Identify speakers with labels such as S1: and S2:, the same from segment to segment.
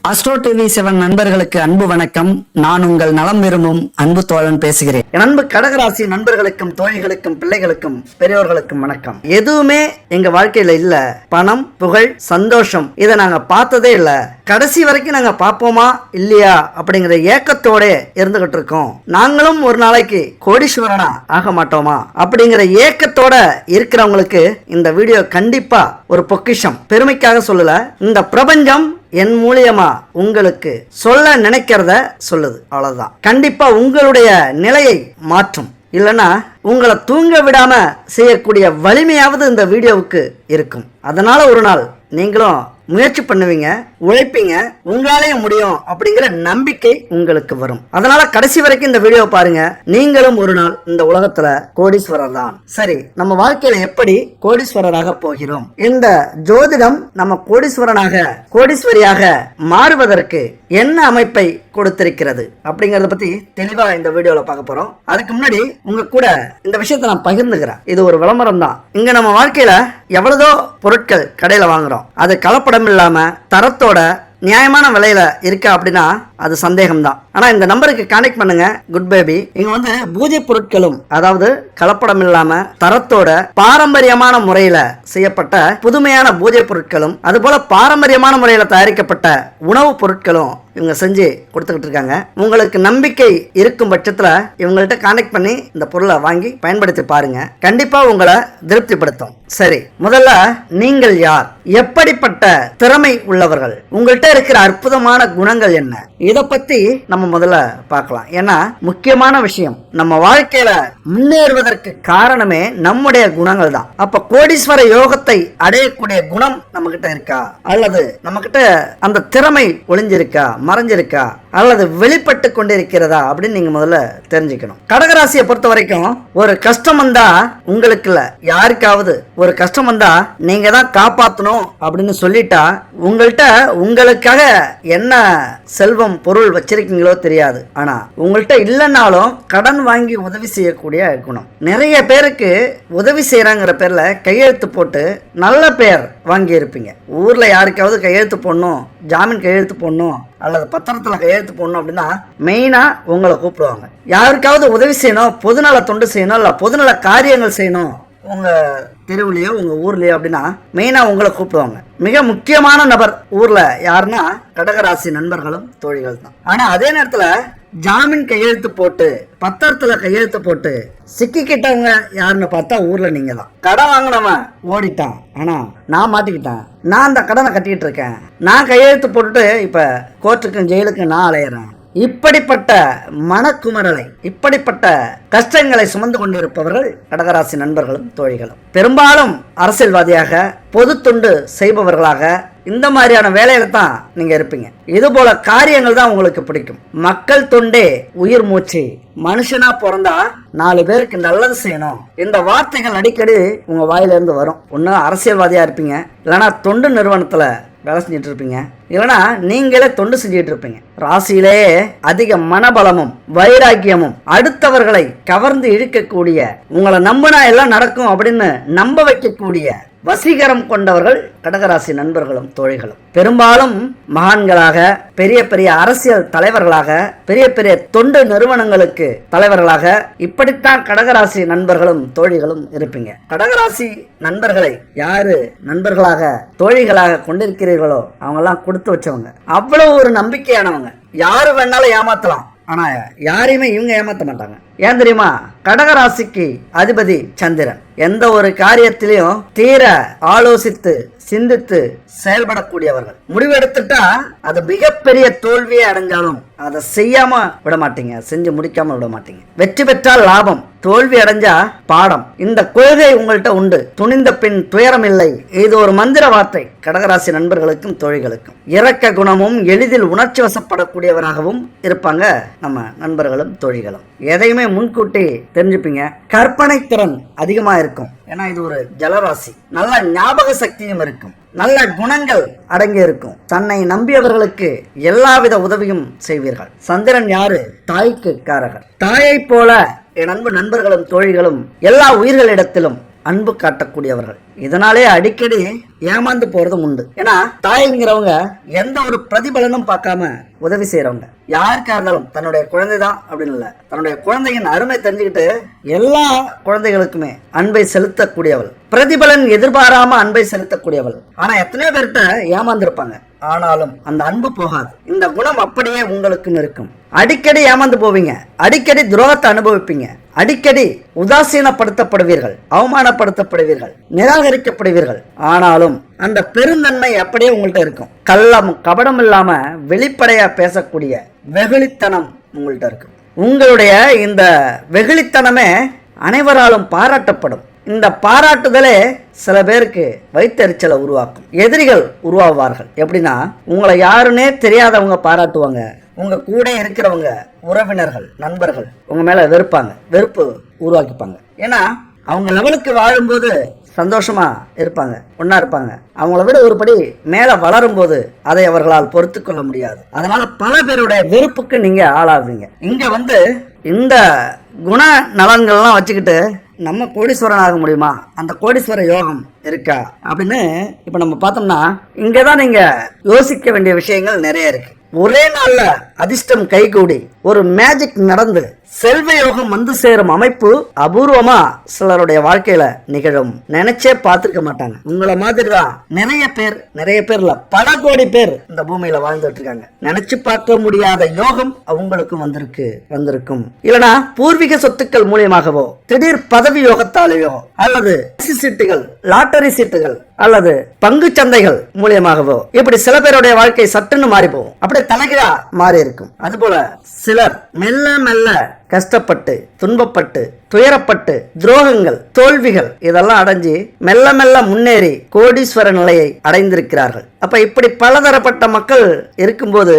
S1: Astro TV 7 நண்பர்களுக்கு அன்பு வணக்கம். நான் உங்கள் நலம் விரும்பும் அன்பு தோழன் பேசுகிறேன். என் அன்பு கடகராசி நண்பர்களுக்கும் தோழிகளுக்கும் பிள்ளைகளுக்கும் பெரியோர்களுக்கும் வணக்கம். எதுவுமே எங்க வாழ்க்கையில இல்ல. பணம், புகழ், சந்தோஷம் இதை நாங்க பார்த்ததே இல்ல. கடைசி வரைக்கும் நாங்க பார்ப்போமா இல்லையா அப்படிங்கிற ஏக்கத்தோட இருந்துகிட்டு இருக்கோம். நாங்களும் ஒரு நாளைக்கு கோடீஸ்வரனா ஆக மாட்டோமா அப்படிங்கிற ஏக்கத்தோட இருக்கிறவங்களுக்கு இந்த வீடியோ கண்டிப்பா ஒரு பொக்கிஷம். பெருமைக்காக சொல்லல, இந்த பிரபஞ்சம் என் மூலியமா உங்களுக்கு சொல்ல நினைக்கிறத சொல்லுது. அவ்வளவுதான். கண்டிப்பா உங்களுடைய நிலையை மாற்றும். இல்லைன்னா உங்களை தூங்க விடாம செய்யக்கூடிய வலிமையாவது இந்த வீடியோவுக்கு இருக்கும். அதனால ஒரு நாள் நீங்களும் முயற்சி பண்ணுவீங்க, உழைப்பீங்க, உங்களாலேயும் முடியும் அப்படிங்கிற நம்பிக்கை உங்களுக்கு வரும். அதனால கடைசி வரைக்கும் இந்த வீடியோ பாருங்க. நீங்களும் ஒரு நாள் இந்த உலகத்துல கோடீஸ்வரர் தான். சரி, நம்ம வாழ்க்கையில எப்படி கோடீஸ்வரராக போகிறோம்? இந்த ஜோதிடம் நம்ம கோடீஸ்வரியாக மாறுவதற்கு என்ன அமைப்பை கொடுத்திருக்கிறது அப்படிங்கறத பத்தி தெளிவா இந்த வீடியோல பார்க்க போறோம். அதுக்கு முன்னாடி உங்க கூட இந்த விஷயத்தை நான் பகிர்ந்துக்கிறேன். இது ஒரு விளம்பரம் தான். இங்க நம்ம வாழ்க்கையில எவ்வளவோ பொருட்கள் கடையில வாங்குறோம். அது கலப்படம் இல்லாம தரத்தோட நியாயமான விலையில இருக்கா அப்படின்னா அது சந்தேகம் தான். ஆனா இந்த நம்பருக்கு கான்டெக்ட் பண்ணுங்க. Good baby. இங்க பூஜை பொருட்களும், அதாவது கலப்படம் இல்லாம தரத்தோட பாரம்பரியமான முறையில செய்யப்பட்ட புதுமையான பூஜை பொருட்களும், அதுபோல பாரம்பரியமான முறையில தயாரிக்கப்பட்ட உணவுப் பொருட்களும் இவங்க செஞ்சு கொடுத்துக்கிட்டு இருக்காங்க. உங்களுக்கு நம்பிக்கை இருக்கும் பட்சத்துல இவங்கள்ட்ட கான்டெக்ட் பண்ணி இந்த பொருளை வாங்கி பயன்படுத்தி பாருங்க. கண்டிப்பா உங்களை திருப்திப்படுத்தும். சரி, முதல்ல நீங்கள் யார்? எப்படிப்பட்ட திறமை உள்ளவர்கள்? உங்கள்கிட்ட இருக்கிற அற்புதமான குணங்கள் என்ன? இத பத்தி நம்ம முதல்ல பார்க்கலாம். ஏன்னா முக்கியமான விஷயம், நம்ம வாழ்க்கையில முன்னேறுவதற்கு காரணமே நம்முடைய குணங்கள் தான். அப்ப கோடீஸ்வர யோகத்தை அடையக்கூடிய குணம் நம்ம கிட்ட இருக்கா, அல்லது நம்ம கிட்ட அந்த திறமை ஒளிஞ்சிருக்கா, மறைஞ்சிருக்கா, அல்லது வெளிப்பட்டு கொண்டிருக்கிறதா அப்படின்னு நீங்க முதல்ல தெரிஞ்சுக்கணும். கடகராசியை பொறுத்த வரைக்கும் ஒரு கஷ்டம் வந்தா உங்களுக்கு இல்ல, யாருக்காவது ஒரு கஷ்டம் வந்தா நீங்க தான் காப்பாற்றணும் அப்படின்னு சொல்லிட்டா உங்கள்கிட்ட உங்களுக்காக என்ன செல்வம் பொருள் வச்சிருக்கீங்களோ தெரியாது. ஆனா உங்கள்கிட்ட இல்லைன்னாலும் கடன் வாங்கி உதவி செய்யக்கூடிய குணம். நிறைய பேருக்கு உதவி செய்யறாங்கிற பேர்ல கையெழுத்து போட்டு நல்ல பேர் வாங்கி இருப்பீங்க. ஊர்ல யாருக்காவது கையெழுத்து போடணும், ஜாமீன் கையெழுத்து போடணும், அல்லது பத்திரத்துல கையெழுத்து போடணும் அப்படின்னா மெயினா உங்களை கூப்பிடுவாங்க. யாருக்காவது உதவி செய்யணும், பொதுநல தொண்டு செய்யணும், இல்ல பொதுநல காரியங்கள் செய்யணும் உங்க தெருவுலையோ உங்க ஊர்லயோ அப்படின்னா மெயினா உங்களை கூப்பிடுவாங்க. மிக முக்கியமான நபர் ஊர்ல யாருன்னா கடகராசி நண்பர்களும் தோழிகள் தான். ஆனா அதே நேரத்துல ஜாமீன் கையெழுத்து போட்டு பத்திரத்துல கையெழுத்து போட்டு சிக்கிக்கிட்டவங்க யாருன்னு பார்த்தா ஊர்ல நீங்க தான். கடன் வாங்கினவன் ஓடிட்டான், ஆனா நான் மாட்டிக்கிட்டேன், நான் அந்த கடனை கட்டிக்கிட்டு இருக்கேன், நான் கையெழுத்து போட்டுட்டு இப்ப கோர்ட்டுக்கும் ஜெயிலுக்கும் நான் அலையிறேன். இப்படிப்பட்ட மனக்குமரலை, இப்படிப்பட்ட கஷ்டங்களை சுமந்து கொண்டிருப்பவர்கள் கடகராசி நண்பர்களும் தோழிகளும். பெரும்பாலும் அரசியல்வாதியாக, பொது தொண்டு செய்பவர்களாக, இந்த மாதிரியான வேலையில தான் நீங்க இருப்பீங்க. இது போல காரியங்கள் தான் உங்களுக்கு பிடிக்கும். மக்கள் தொண்டே உயிர் மூச்சு. மனுஷனா பிறந்தா 4 பேருக்கு நல்லது செய்யணும். இந்த வார்த்தைகள் அடிக்கடி உங்க வாயில இருந்து வரும். ஒண்ணு அரசியல்வாதியா இருப்பீங்க, இல்லைன்னா தொண்டு நிறுவனத்துல வேலை செஞ்சுட்டு இருப்பீங்க, இல்லைன்னா நீங்களே தொண்டு செஞ்சுட்டு இருப்பீங்க. ராசியிலேயே அதிக மனபலமும் வைராக்கியமும், அடுத்தவர்களை கவர்ந்து இழுக்கக்கூடிய, உங்களை நம்பினா எல்லாம் நடக்கும் அப்படின்னு நம்ப வைக்கக்கூடிய வசீகரம் கொண்டவர்கள் கடகராசி நண்பர்களும் தோழிகளும். பெரும்பாலும் மகான்களாக, பெரிய பெரிய அரசியல் தலைவர்களாக, பெரிய பெரிய தொண்டு நிறுவனங்களுக்கு தலைவர்களாக, இப்படித்தான் கடகராசி நண்பர்களும் தோழிகளும் இருப்பீங்க. கடகராசி நண்பர்களை யாரு நண்பர்களாக தோழிகளாக கொண்டிருக்கிறீர்களோ அவங்க எல்லாம் கொடுத்து வச்சவங்க. அவ்வளவு ஒரு நம்பிக்கையானவங்க. யாரு வேணாலும் ஏமாத்தலாம், ஆனா யாரையுமே இவங்க ஏமாத்த மாட்டாங்க. ஏன் தெரியுமா? கடகராசிக்கு அதிபதி சந்திரன். எந்த ஒரு காரியத்திலையும் தீர ஆலோசித்து சிந்தித்து செயல்படக்கூடியவர்கள். முடிவெடுத்துட்டா அது மிகப்பெரிய தோல்வியை அடைஞ்சாலும் அதை செய்யாம விட மாட்டீங்க, செஞ்சு முடிக்காம விட மாட்டீங்க. வெற்றி பெற்றால் லாபம், தோல்வி அடைஞ்சா பாடம். இந்த கொள்கை உங்கள்கிட்ட உண்டு. துணிந்த பின் துயரம் இல்லை. இது ஒரு மந்திர வார்த்தை கடகராசி நண்பர்களுக்கும் தோழிகளுக்கும். இரக்க குணமும் எளிதில் உணர்ச்சி வசப்படக்கூடியவராகவும் இருப்பாங்க நம்ம நண்பர்களும் தோழிகளும். எதையுமே முன்கூட்டி தெரிஞ்சுப்பீங்க. கற்பனை திறன் அதிகமா இருக்கும். ஏன்னா இது ஒரு ஜலராசி. நல்ல ஞாபக சக்தியும் இருக்கும். நல்ல குணங்கள் அடங்கி இருக்கும். தன்னை நம்பியவர்களுக்கு எல்லாவித உதவியும் செய்வீர்கள். சந்திரன் யாரு? தாய்க்கு காரகர். தாயை போல என் அன்பு நண்பர்களும் தோழிகளும் எல்லா உயிர்களிடத்திலும் அன்பு காட்டக்கூடியவர்கள். இதனாலே அடிக்கடி ஏமாந்து போறதும் உண்டு. ஏன்னா தாய்ங்கிறவங்க எந்த ஒரு பிரதிபலனும் பார்க்காம உதவி செய்யறவங்க. யாருக்கா இருந்தாலும் தன்னுடைய குழந்தை தான் அப்படின்னு இல்லை, தன்னுடைய குழந்தையின் அருமை தெரிஞ்சுக்கிட்டு எல்லா குழந்தைகளுக்குமே அன்பை செலுத்தக்கூடியவள், பிரதிபலன் எதிர்பாராம அன்பை செலுத்தக்கூடியவள். ஆனா எத்தனையோ பேர்கிட்ட ஏமாந்துருப்பாங்க, ஆனாலும் அந்த அன்பு போகாது. இந்த குணம் அப்படியே உங்களுக்கும் இருக்கும். அடிக்கடி ஏமாந்து போவீங்க, அடிக்கடி துரோகத்தை அனுபவிப்பீங்க, அடிக்கடி உதாசீனப்படுத்தப்படுவீர்கள், அவமானப்படுத்தப்படுவீர்கள், நிராகரிக்கப்படுவீர்கள். ஆனாலும் அந்த பெருந்தன்மை அப்படியே உங்கள்கிட்ட இருக்கும். கள்ளம் கபடம் இல்லாம வெளிப்படையா பேசக்கூடிய வெகுளித்தனம் உங்கள்கிட்ட இருக்கும். உங்களுடைய இந்த வெகுளித்தனமே அனைவராலும் பாராட்டப்படும். இந்த பாராட்டுதலே சில பேருக்கு வயிற்றெரிச்சலை உருவாக்கும். எதிரிகள் உருவாவார்கள். எப்படின்னா, உங்களை யாருன்னே தெரியாதவங்க பாராட்டுவாங்க. உங்க கூட இருக்கிறவங்க, உறவினர்கள், நண்பர்கள் உங்க மேல வெறுப்பு உருவாக்கிப்பாங்க. ஏன்னா அவங்க லெவலுக்கு வாழும்போது சந்தோஷமா இருப்பாங்க, ஒன்னா இருப்பாங்க. அவங்கள விட ஒருபடி மேல வளரும் போது அதை அவர்களால் பொறுத்து கொள்ள முடியாது. அதனால பல பேருடைய வெறுப்புக்கு நீங்க ஆளாவீங்க. இங்க இந்த குண நலன்கள்லாம் வச்சுக்கிட்டு நம்ம கோடீஸ்வரன் ஆக முடியுமா, அந்த கோடீஸ்வர யோகம் இருக்கா அப்படின்னு இப்ப நம்ம பார்த்தோம்னா, இங்கதான் நீங்க யோசிக்க வேண்டிய விஷயங்கள் நிறைய இருக்கு. ஒரே நாள்ல அதிர்ஷ்டம் கைகூடி ஒரு மேஜிக் நடந்து செல்வ யோகம் வந்து சேரும் அமைப்பு அபூர்வமா சிலருடைய வாழ்க்கையில நிகழும். நினைச்சே பார்த்திருக்க மாட்டாங்க. உங்களை மாதிரிதான் நிறைய பேர்ல பல கோடி பேர் இந்த பூமியில வாழ்ந்துட்டு இருக்காங்க. நினைச்சு பார்க்க முடியாத யோகம் அவங்களுக்கும் வந்திருக்கும். இல்லனா பூர்வீக சொத்துக்கள் மூலியமாகவோ, திடீர் பதவி யோகத்தாலேயோ, அல்லது சீட்டுகள், லாட்டரி சீட்டுகள், அல்லது பங்கு சந்தைகள் மூலியமாகவோ, இப்படி சில பேருடைய வாழ்க்கை சட்டுன்னு மாறி போகும். அப்படியே தலைகீழா மாறி இருக்கும். அதுபோல சிலர் மெல்ல மெல்ல கஷ்டப்பட்டு, துன்பப்பட்டு, துயரப்பட்டு, துரோகங்கள், தோல்விகள் இதெல்லாம் அடைஞ்சு மெல்ல மெல்ல முன்னேறி கோடீஸ்வர நிலையை அடைந்திருக்கிறார்கள். அப்ப இப்படி பலதரப்பட்ட மக்கள் இருக்கும்போது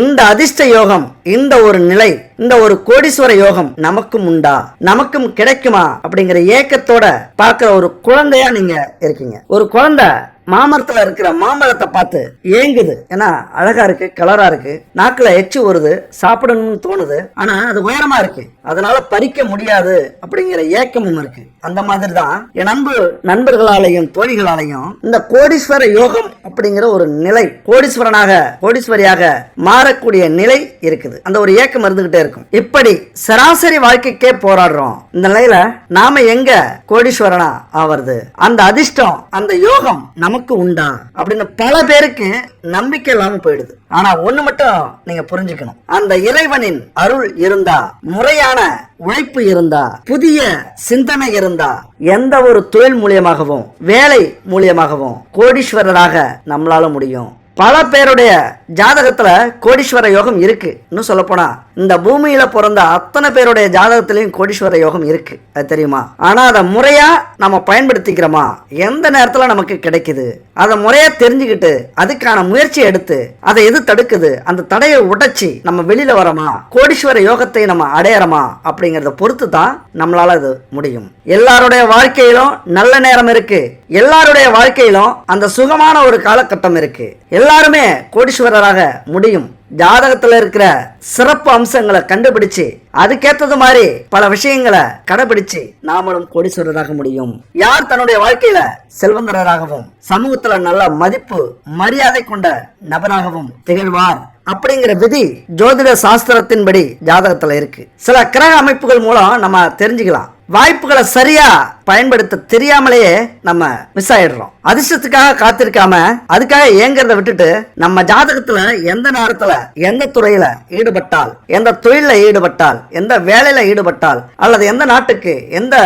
S1: இந்த அதிர்ஷ்ட யோகம், இந்த ஒரு நிலை, இந்த ஒரு கோடீஸ்வர யோகம் நமக்கும் உண்டா, நமக்கும் கிடைக்குமா அப்படிங்கிற ஏக்கத்தோட பார்க்கிற ஒரு குழந்தையா நீங்க இருக்கீங்க. ஒரு குழந்தை மாமரத்துல இருக்கிற மாம்பழத்தை பார்த்து ஏங்குது. ஏன்னா அழகா இருக்கு, கலரா இருக்கு, நாக்குல எச்சு வருது, சாப்பிடணும்னு தோணுது. ஆனா அது உயரமா இருக்கு, அதனால பறிக்க முடியாது அப்படிங்கிற ஏக்கமும் இருக்கு. அந்த மாதிரி தான் என் அன்பு நண்பர்களாலையும் தோழிகளாலையும் இந்த கோடீஸ்வர யோகம் அப்படிங்கிற ஒரு நிலை, கோடீஸ்வரியாக மாறக்கூடிய நிலை இருக்குது. அந்த ஒரு ஏக்கம் இருந்துகிட்டே இருக்கும். இப்படி சராசரி வாழ்க்கைக்கே போராடுறோம். இந்த நிலையில நாம எங்க கோடீஸ்வரனா ஆவறது, அந்த அதிர்ஷ்டம், அந்த யோகம் நமக்கு உண்டா அப்படின்னு பல பேருக்கு நம்பிக்கை இல்லாம போயிடுது. ஆனா ஒண்ணு மட்டும் நீங்க புரிஞ்சுக்கணும், அந்த இறைவனின் அருள் இருந்தா, முறையான உழைப்பு இருந்தா, புதிய சிந்தனை இருந்தா, எந்த ஒரு தொழில் மூலியமாகவும் வேலை மூலியமாகவும் கோடீஸ்வரராக நம்மளால முடியும். பல பேருடைய ஜாதகத்துல கோடீஸ்வர யோகம் இருக்கு. இன்னும் சொல்ல போனா இந்த பூமியில பிறந்த அத்தனை பேருடைய ஜாதகத்திலையும் கோடீஸ்வர யோகம் இருக்கு, அது தெரியுமா? ஆனா அதை முறையா நம்ம பயன்படுத்திக்கிறோமா, எந்த நேரத்துல நமக்கு கிடைக்குது, அதை முறையா தெரிஞ்சுக்கிட்டு அதுக்கான முயற்சி எடுத்து அதை எது தடுக்குது, அந்த தடையை உடைச்சி நம்ம வெளியில வரோமா, கோடீஸ்வர யோகத்தை நம்ம அடையறோமா அப்படிங்கறத பொறுத்து தான் நம்மளால அது முடியும். எல்லாருடைய வாழ்க்கையிலும் நல்ல நேரம் இருக்கு, எல்லாருடைய வாழ்க்கையிலும் அந்த சுகமான ஒரு காலகட்டம் இருக்கு. எல்லாருமே கோடீஸ்வரராக முடியும். ஜாதகத்துல இருக்கிற சிறப்பு அம்சங்களை கண்டுபிடிச்சு அதுக்கேற்றது மாதிரி பல விஷயங்களை கடைபிடிச்சு நாமளும் கோடீஸ்வரராக முடியும். யார் தன்னுடைய வாழ்க்கையில செல்வந்தராகவும் சமூகத்துல நல்ல மதிப்பு மரியாதை கொண்ட நபராகவும் திகழ்வார் அப்படிங்கிற விதி ஜோதிட சாஸ்திரத்தின்படி ஜாதகத்துல இருக்கு. சில கிரக அமைப்புகள் மூலம் நம்ம தெரிஞ்சுக்கலாம். வாய்ப்புகளை சரியா பயன்படுத்த தெரியாமலேயே நம்ம மிஸ் ஆயிடுறோம். அதிர்ஷ்டத்துக்காக காத்திருக்காம அதுக்காக ஏங்கறத விட்டுட்டு நம்ம ஜாதகத்துல எந்த நேரத்துல எந்த துறையில ஈடுபட்டால், எந்த தொழில ஈடுபட்டால், எந்த வேலையில ஈடுபட்டால், அல்லது எந்த நாட்டுக்கு எந்த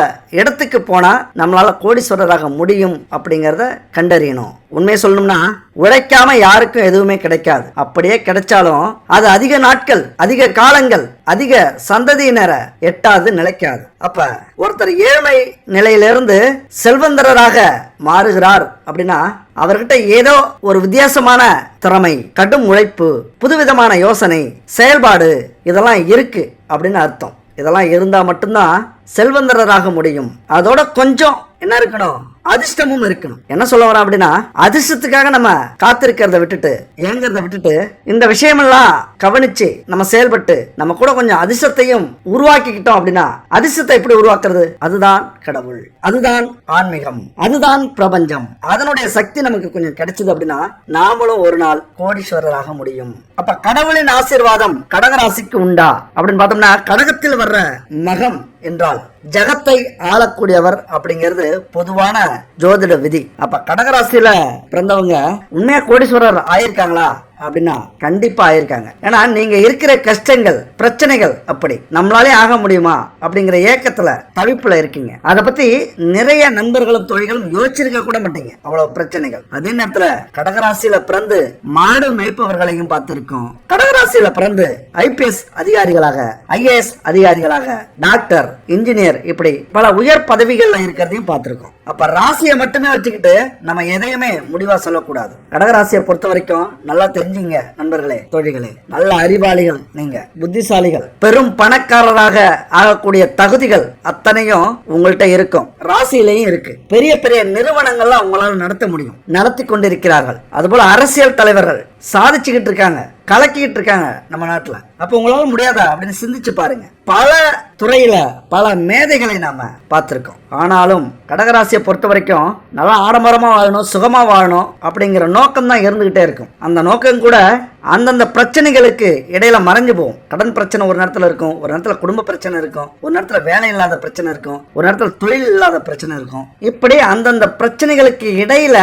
S1: இடத்துக்கு போனா நம்மளால கோடீஸ்வரராக முடியும் அப்படிங்கறத கண்டறியணும். உண்மையை சொல்லணும்னா உழைக்காம யாருக்கும் எதுவுமே கிடைக்காது. அப்படியே கிடைச்சாலும் அது அதிக நாட்கள், அதிக காலங்கள், அதிக சந்ததியினரை எட்டாது, நிலைக்காது. அப்ப ஒருத்தர் ஏழ்மை நிலையிலிருந்து செல்வந்தராக மாறுகிறார் அப்படின்னா அவர்கிட்ட ஏதோ ஒரு வித்தியாசமான திறமை, கடும் உழைப்பு, புதுவிதமான யோசனை, செயல்பாடு இதெல்லாம் இருக்கு அப்படின்னு அர்த்தம். இதெல்லாம் இருந்தா மட்டும்தான் செல்வந்தராக முடியும். அதோட கொஞ்சம் என்ன இருக்கணும், அதிர்ஷ்டமும் இருக்கணும். என்ன சொல்ல வரோம் அப்படின்னா, அதிர்ஷ்டத்துக்காக நம்ம காத்திருக்கிறத விட்டுட்டு ஏங்கறத விட்டுட்டு இந்த விஷயமெல்லாம் கவனிச்சு நம்ம செயல்பட்டு நம்ம கூட கொஞ்சம் அதிர்ஷ்டத்தையும் உருவாக்கிக்கிட்டோம் அப்படின்னா, அதிர்ஷ்டத்தை எப்படி உருவாக்குறது? அதுதான் கடவுள், அதுதான் ஆன்மீகம், அதுதான் பிரபஞ்சம். அதனுடைய சக்தி நமக்கு கொஞ்சம் கிடைச்சது அப்படின்னா நாமளும் ஒரு நாள் கோடீஸ்வரராக முடியும். அப்ப கடவுளின் ஆசீர்வாதம் கடகராசிக்கு உண்டா அப்படின்னு பார்த்தோம்னா, கடகத்தில் வர்ற மகம் என்றால் ஜகத்தை ஆளக்கூடியவர் அப்படிங்கிறது பொதுவான ஜோதிட விதி. அப்ப கடகராசியில பிறந்தவங்க உண்மையா கோடீஸ்வரர் ஆயிருக்காங்களா அப்படின்னா கண்டிப்பா ஆயிருக்காங்க. ஏன்னா நீங்க இருக்கிற கஷ்டங்கள் பிரச்சனைகள் அப்படி நம்மளாலே ஆக முடியுமா அப்படிங்கிற ஏக்கத்துல தவிப்புல இருக்கீங்க. அதை பத்தி நிறைய நண்பர்களும் தொழில்களும் யோசிச்சிருக்க கூட மாட்டீங்க, அவ்வளவு பிரச்சனைகள். அதே நேரத்துல கடகராசியில பிறந்து மாடு மேய்ப்பவர்களையும் பார்த்திருக்கோம். கடகராசியில பிறந்து ஐபிஎஸ் அதிகாரிகளாக, ஐஏஎஸ் அதிகாரிகளாக, டாக்டர், இன்ஜினியர், இப்படி பல உயர் பதவிகள்ல இருக்கிறதையும் பார்த்திருக்கோம். அப்ப ராசியை மட்டுமே வச்சுக்கிட்டு நம்ம எதையுமே முடிவா சொல்லக்கூடாது. கடகராசியை பொறுத்த வரைக்கும் நல்லா தெரிஞ்சுங்க நண்பர்களே, தோழிகளே, நல்ல அறிவாளிகள், நீங்க புத்திசாலிகள், பெரும் பணக்காரராக ஆகக்கூடிய தகுதிகள் அத்தனையும் உங்கள்கிட்ட இருக்கும், ராசியிலையும் இருக்கு. பெரிய பெரிய நிறுவனங்கள்லாம் உங்களால நடத்த முடியும், நடத்தி கொண்டிருக்கிறார்கள். அதுபோல அரசியல் தலைவர்கள் சாதிச்சுக்கிட்டு இருக்காங்க, கலக்கிட்டு இருக்காங்க நம்ம நாட்டுல. அப்ப உங்களால முடியாதா அப்படின்னு சிந்திச்சு பாருங்க. பல துறையில பல மேதைகளை நாம பார்த்திருக்கோம். ஆனாலும் கடகராசியை பொறுத்த வரைக்கும் நல்லா ஆடம்பரமா வாழணும், சுகமா வாழணும் அப்படிங்கிற நோக்கம் தான் இருந்துகிட்டே இருக்கும். அந்த நோக்கம் கூட அந்தந்த பிரச்சனைகளுக்கு இடையில மறைஞ்சு போகும். கடன் பிரச்சனை ஒரு நேரத்துல இருக்கும், ஒரு நேரத்துல குடும்ப பிரச்சனை இருக்கும், ஒரு நேரத்துல வேலை இல்லாத பிரச்சனை இருக்கும், ஒரு நேரத்துல தொழில் இல்லாத பிரச்சனை இருக்கும். இப்படி அந்தந்த பிரச்சனைகளுக்கு இடையில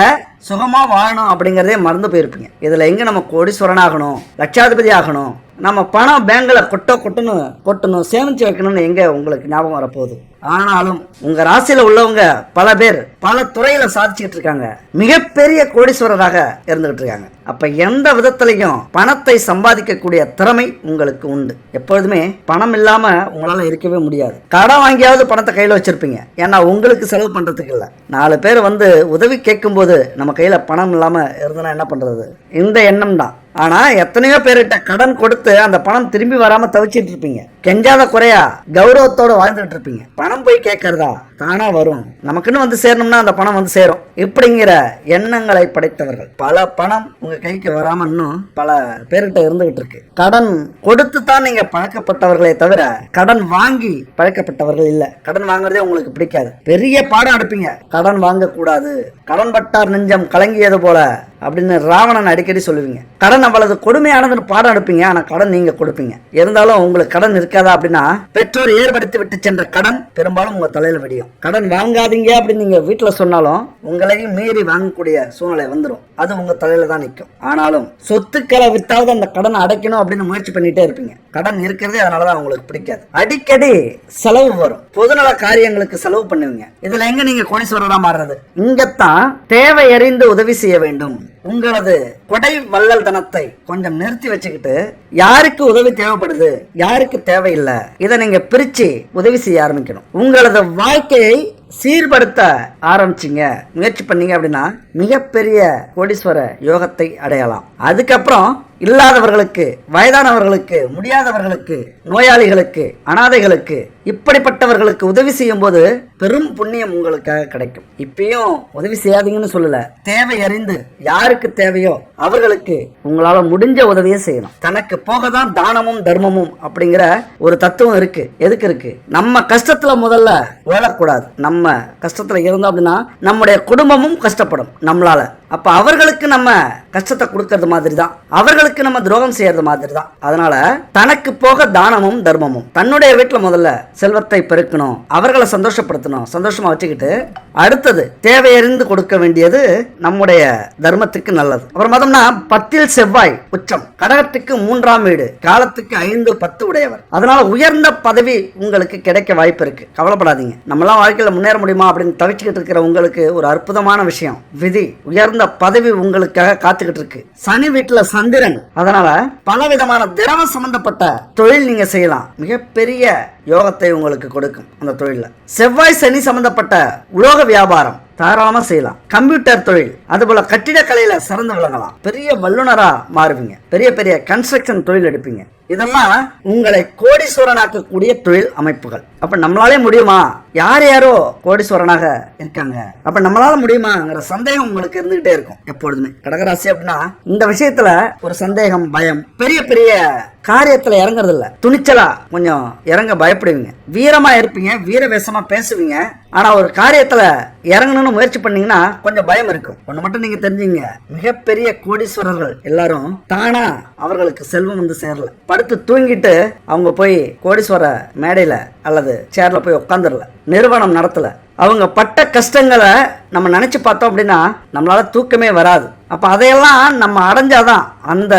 S1: சுகமா வாழணும் அப்படிங்கறதே மறந்து போயிருப்பீங்க. இதுல எங்க நம்ம கோடீஸ்வரன் ஆகணும், லட்சாதிபதி ஆகணும், நம்ம பணம் பேங்க்ல கொட்டணும் சேமிச்சு வைக்கணும்னு எங்க உங்களுக்கு ஞாபகம் வரப்போகுது? ஆனாலும் உங்க ராசியில உள்ளவங்க பல பேர் பல துறையில சாதிச்சுக்கிட்டு இருக்காங்க, மிகப்பெரிய கோடீஸ்வரராக இருந்துகிட்டு இருக்காங்க. அப்ப எந்த விதத்திலையும் பணத்தை சம்பாதிக்கக்கூடிய திறமை உங்களுக்கு உண்டு. எப்பொழுதுமே பணம் இல்லாம உங்களால இருக்கவே முடியாது. கடன் வாங்கியாவது பணத்தை கையில வச்சிருப்பீங்க, ஏன்னா உங்களுக்கு செலவு பண்றதுக்கு இல்ல. 4 பேர் வந்து உதவி கேட்கும் போது நம்ம கையில பணம் இல்லாம இருந்தனா என்ன பண்றது? இந்த எண்ணம் தான். ஆனா எத்தனையோ பேர்கிட்ட கடன் கொடுத்து அந்த பணம் திரும்பி வராம தவிச்சிட்டு இருப்பீங்க. கெஞ்சாத குறையா கௌரவத்தோட வாழ்ந்துட்டு இருப்பீங்க. பணம் போய் கேட்கறதா, தானா வரும், நமக்குன்னு வந்து சேரணும்னா அந்த பணம் வந்து சேரும், இப்படிங்கிற எண்ணங்களை படைத்தவர்கள். பல பணம் உங்க கைக்கு வராம இன்னும் பல பேர்கிட்ட இருந்துகிட்டு இருக்கு. கடன் கொடுத்து தான் நீங்க பழக்கப்பட்டவர்களே தவிர கடன் வாங்கி பழக்கப்பட்டவர்கள் இல்ல. கடன் வாங்குறதே உங்களுக்கு பிடிக்காது, பெரிய பாடம் எடுப்பீங்க. கடன் வாங்க கூடாது, கடன் பட்டார் நெஞ்சம் கலங்கியது போல அப்படின்னு ராவணன் அடிக்கடி சொல்லுவீங்க. கடன் அவ்வளவு கொடுமையானதுன்னு பாடம் எடுப்பீங்க, ஆனா கடன் நீங்க கொடுப்பீங்க. இருந்தாலும் உங்களுக்கு கடன் இருக்காதா அப்படின்னா, பெற்றோர் ஏற்படுத்தி விட்டு சென்ற கடன் பெரும்பாலும் உங்க தலையில வெடியும். கடன் வாங்காதீங்க அப்படின்னு நீங்க வீட்டுல சொன்னாலும் உங்களையும் மீறி வாங்கக்கூடிய சூழ்நிலை வந்துடும், அது உங்க தலையில தான் நிற்கும். ஆனாலும் சொத்துக்களை வித்தாவது அந்த கடனை அடைக்கணும் அப்படின்னு முயற்சி பண்ணிட்டே இருப்பீங்க. கடன் இருக்கிறதே அதனாலதான் உங்களுக்கு பிடிக்காது. அடிக்கடி செலவு வரும், பொதுநல காரியங்களுக்கு செலவு பண்ணுவீங்க. இதுல எங்க நீங்க கோடீஸ்வரரா மாறுறது? இங்கத்தான் தேவை அறிந்து உதவி செய்ய வேண்டும். உங்களது கொடை வள்ளல் தனத்தை கொஞ்சம் நிறுத்தி வச்சுக்கிட்டு யாருக்கு உதவி தேவைப்படுது, யாருக்கு தேவையில்லை, இதை நீங்க பிரிச்சு உதவி செய்ய ஆரம்பிக்கணும். உங்களது வாழ்க்கையை சீர்படுத்த ஆரம்பிச்சிங்க, முயற்சி பண்ணீங்க அப்படின்னா மிகப்பெரிய கோடீஸ்வர யோகத்தை அடையலாம். அதுக்கப்புறம் இல்லாதவர்களுக்கு, வயதானவர்களுக்கு, முடியாதவர்களுக்கு, நோயாளிகளுக்கு, அனாதைகளுக்கு, இப்படிப்பட்டவர்களுக்கு உதவி செய்யும் போது பெரும் புண்ணியம் உங்களுக்காக கிடைக்கும். இப்பயும் உதவி செய்யாதீங்கன்னு சொல்லல, தேவை அறிந்து யாருக்கு தேவையோ அவர்களுக்கு உங்களால முடிஞ்ச உதவியை செய்யணும். தனக்கு போகதான் தானமும் தர்மமும் அப்படிங்கிற ஒரு தத்துவம் இருக்கு. எதுக்கு இருக்கு? நம்ம கஷ்டத்துல முதல்ல வாழக்கூடாது. நம்ம கஷ்டத்துல இருந்தோம் அப்படின்னா நம்முடைய குடும்பமும் கஷ்டப்படும் நம்மளால. அப்ப அவர்களுக்கு நம்ம கஷ்டத்தை கொடுக்கறது மாதிரி தான், அவர்களுக்கு நம்ம துரோகம் செய்யறது மாதிரி தான். அதனால தனக்கு போக தானமும் தர்மமும். தன்னுடைய வீட்டுல முதல்ல செல்வத்தை பெருக்கணும், அவர்களை சந்தோஷப்படுத்தணும், சந்தோஷமா வச்சுக்கிட்டு அடுத்தது தேவையறிந்து கொடுக்க வேண்டியது நம்முடைய தர்மத்துக்கு நல்லது. அப்புறம் பார்த்தோம்னா 10 செவ்வாய் உச்சம், கடகத்துக்கு 3ஆம் வீடு, காலத்துக்கு 5, 10 உடையவர். அதனால உயர்ந்த பதவி உங்களுக்கு கிடைக்க வாய்ப்பு இருக்கு. கவலைப்படாதீங்க. நம்மளாம் வாழ்க்கையில முன்னேற முடியுமா அப்படின்னு தவிச்சுக்கிட்டு இருக்கிற உங்களுக்கு ஒரு அற்புதமான விஷயம், விதி உயர்ந்த பதவி உங்களுக்காக காத்துக்கிட்டு இருக்கு. சனி வீட்டுல சந்திரன், அதனால பலவிதமான திரவ சம்பந்தப்பட்ட தொழில் நீங்க செய்யலாம், மிகப்பெரிய யோகத்தை உங்களுக்கு கொடுக்கும் அந்த தொழில. செவ்வாய் சனி சம்பந்தப்பட்ட உலோக வியாபாரம், தாராளமா செய்யலாம். கம்ப்யூட்டர் தொழில், அதுபோல கட்டிடக்கலையில சிறந்து விளங்கலாம். பெரிய வல்லுநரா மாறுவீங்க. பெரிய பெரிய கன்ஸ்ட்ரக்ஷன் தொழில் எடுப்பீங்க. இதெல்லாம் உங்களை கோடீஸ்வரனாக்கக்கூடிய தொழில் அமைப்புகள். அப்ப நம்மளாலே முடியுமா? யார் யாரோ கோடீஸ்வரனாக இருக்காங்க, அப்ப நம்மளால முடியுமாங்கிற சந்தேகம் உங்களுக்கு இருந்துகிட்டே இருக்கும் எப்பொழுதுமே. கடகராசி அப்படின்னா இந்த விஷயத்துல ஒரு சந்தேகம், பயம், பெரிய பெரிய காரியத்துல இறங்குறது இல்ல. துணிச்சலா கொஞ்சம் இறங்க பயப்படுவீங்க. வீரமா இருப்பீங்க, வீரவேசமா பேசுவீங்க. ஆனா ஒரு காரியத்துல இறங்கணும்னு முயற்சி பண்ணீங்கன்னா கொஞ்சம் பயம் இருக்கும். ஒண்ணு மட்டும் நீங்க தெரிஞ்சுங்க, மிகப்பெரிய கோடீஸ்வரர்கள் எல்லாரும் தானா அவர்களுக்கு செல்வம் வந்து சேரல. படுத்து தூங்கிட்டு அவங்க போய் கோடீஸ்வர மேடையில அல்லது சேர்ல போய் உட்காந்துடல, நிறுவனம் நடத்தல. அவங்க பட்ட கஷ்டங்களை நம்ம நினைச்சு பார்த்தோம் அப்படின்னா நம்மளால தூக்கமே வராது. அப்ப அதையெல்லாம் நம்ம அடைஞ்சாதான், அந்த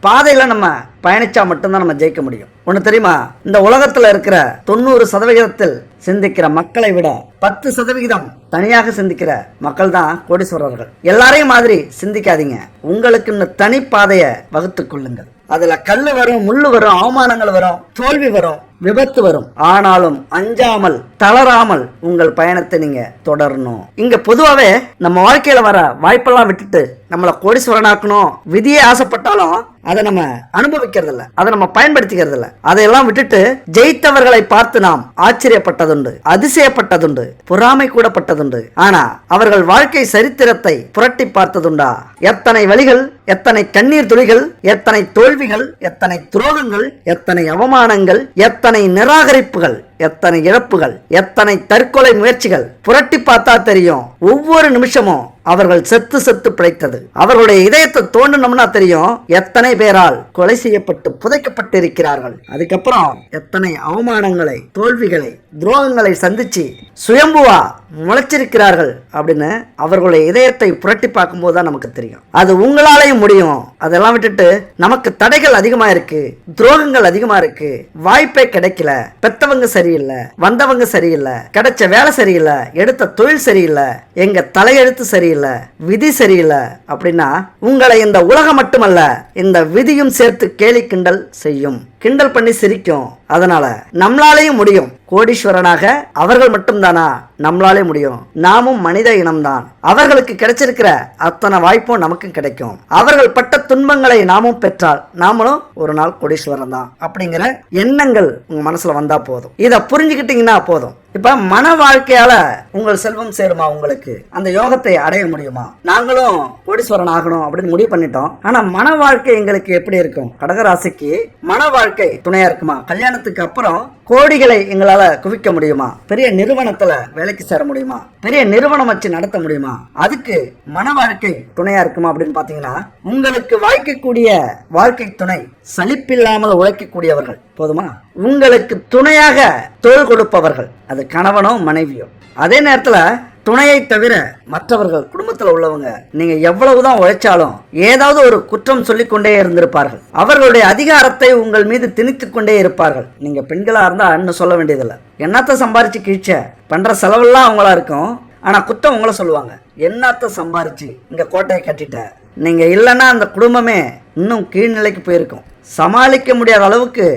S1: பாதையில நம்ம பயணிச்சா மட்டும்தான் நம்ம ஜெயிக்க முடியும். ஒண்ணு தெரியுமா? இந்த உலகத்துல இருக்கிற 90% சிந்திக்கிற மக்களை விட 10% தனியாக சிந்திக்கிற மக்கள் தான் கோடீஸ்வரர்கள். எல்லாரையும் மாதிரி சிந்திக்காதீங்க. உங்களுக்குன்னு தனி பாதையை வகுத்துக் கொள்ளுங்கள். அதுல கல்லு வரும், முள்ளு வரும், அவமானங்கள் வரும், தோல்வி வரும், விபத்து வரும். ஆனாலும் அஞ்சாமல் தளராமல் உங்கள் பயணத்தை நீங்க தொடரணும். இங்க பொதுவாவே நம்ம வாழ்க்கையில வர வாய்ப்பெல்லாம் விட்டுட்டு நம்மள கோடீஸ்வரனாக்கணும் விதியே ஆசைப்பட்டாலும் அதை நம்ம அனுபவிக்கிறது இல்ல, அதை நம்ம பயன்படுத்திக்கிறது இல்ல. அதையெல்லாம் விட்டுட்டு ஜெயித்தவர்களை பார்த்து நாம் ஆச்சரியப்பட்டதுண்டு, அதிசயப்பட்டதுண்டு, பொறாமை கூடப்பட்டதுண்டு. ஆனா அவர்கள் வாழ்க்கை சரித்திரத்தை புரட்டி பார்த்ததுண்டா? எத்தனை வழிகள், எத்தனை கண்ணீர் துளிகள், எத்தனை தோல்விகள், எத்தனை துரோகங்கள், எத்தனை அவமானங்கள், எத்தனை நிராகரிப்புகள், எத்தனை இழப்புகள், எத்தனை தற்கொலை முயற்சிகள். புரட்டி பார்த்தா தெரியும். ஒவ்வொரு நிமிஷமும் அவர்கள் செத்து செத்து பிழைத்தது. அவர்களுடைய இதயத்தை தோண்டணும்னா தெரியும் எத்தனை பேரால் கொலை செய்யப்பட்டு புதைக்கப்பட்டு இருக்கிறார்கள். அதுக்கப்புறம் எத்தனை அவமானங்களை, தோல்விகளை, துரோகங்களை சந்திச்சு சுயம்புவா முளைச்சிருக்கிறார்கள் அப்படின்னு அவர்களுடைய இதயத்தை புரட்டி பார்க்கும் போதுதான் நமக்கு தெரியும். அது உங்களாலையும் முடியும். அதெல்லாம் விட்டுட்டு நமக்கு தடைகள் அதிகமா இருக்கு, துரோகங்கள் அதிகமா இருக்கு, வாய்ப்பே கிடைக்கல, பெத்தவங்க சரியில்லை, வந்தவங்க சரியில்லை, கிடைச்ச வேலை சரியில்லை, எடுத்த தொழில் சரியில்லை, எங்க தலையெழுத்து சரியில்லை, விதி சரியில்லை அப்படின்னா உங்களை இந்த உலகம் மட்டுமல்ல இந்த விதியும் சேர்த்து கேலி கிண்டல் செய்யும், கிண்டல் பண்ணி சிரிக்கும். அதனால நம்மளாலேயும் முடியும். கோடீஸ்வரனாக அவர்கள் மட்டும்தானா? நம்மளாலே முடியும். நாமும் மனித இனம்தான். அவர்களுக்கு கிடைச்சிருக்கிற அத்தனை வாய்ப்பும் நமக்கும் கிடைக்கும். அவர்கள் பட்ட துன்பங்களை நாமும் பெற்றால் நாமளும் ஒரு நாள் கோடீஸ்வரன் தான் அப்படிங்கிற எண்ணங்கள் உங்க மனசுல வந்தா போதும். இதை புரிஞ்சுக்கிட்டீங்கன்னா போதும். இப்ப மன வாழ்க்கையால உங்கள் செல்வம் சேருமா? உங்களுக்கு அந்த யோகத்தை அடைய முடியுமா? நாங்களும் கோடீஸ்வரன் ஆகணும் அப்படின்னு முடிவு பண்ணிட்டோம். ஆனா மன வாழ்க்கை எங்களுக்கு எப்படி இருக்கும்? கடகராசிக்கு மன வாழ்க்கை துணையா இருக்குமா? கல்யாணத்துக்கு அப்புறம் கோடிகளை எங்களால குவிக்க முடியுமா? பெரிய நிறுவனத்துல வேலைக்கு சேர முடியுமா? பெரிய நிறுவனம் வச்சு நடத்த முடியுமா? அதுக்கு மன வாழ்க்கை துணையா இருக்குமா அப்படின்னு பாத்தீங்கன்னா, உங்களுக்கு வாய்க்கக்கூடிய வாழ்க்கை துணை சலிப்பில்லாமல் உழைக்கக்கூடியவர்கள் போதுமா? உங்களுக்கு துணையாக தோள் கொடுப்பவர்கள், அது கணவனோ மனைவியோ. அதே நேரத்துல துணையை தவிர மற்றவர்கள், குடும்பத்தில் உள்ளவங்க நீங்க எவ்வளவுதான் உழைச்சாலும் ஏதாவது ஒரு குற்றம் சொல்லிக்கொண்டே இருந்திருப்பார்கள். அவர்களுடைய அதிகாரத்தை உங்கள் மீது திணித்துக் கொண்டே இருப்பார்கள். நீங்க பெண்களா இருந்தா இன்னும் சொல்ல வேண்டியதில்லை. என்னத்த சம்பாரிச்சு கீழ்ச்ச பண்ற செலவெல்லாம் அவங்களா இருக்கும். ஆனா குற்றம் உங்களை சொல்லுவாங்க. என்னத்த சம்பாரிச்சு இங்க கோட்டையை கட்டிட்ட, நீங்க இல்லைன்னா அந்த குடும்பமே இன்னும் கீழ்நிலைக்கு போயிருக்கும். சமாளிக்க முடியாத அளவுக்கு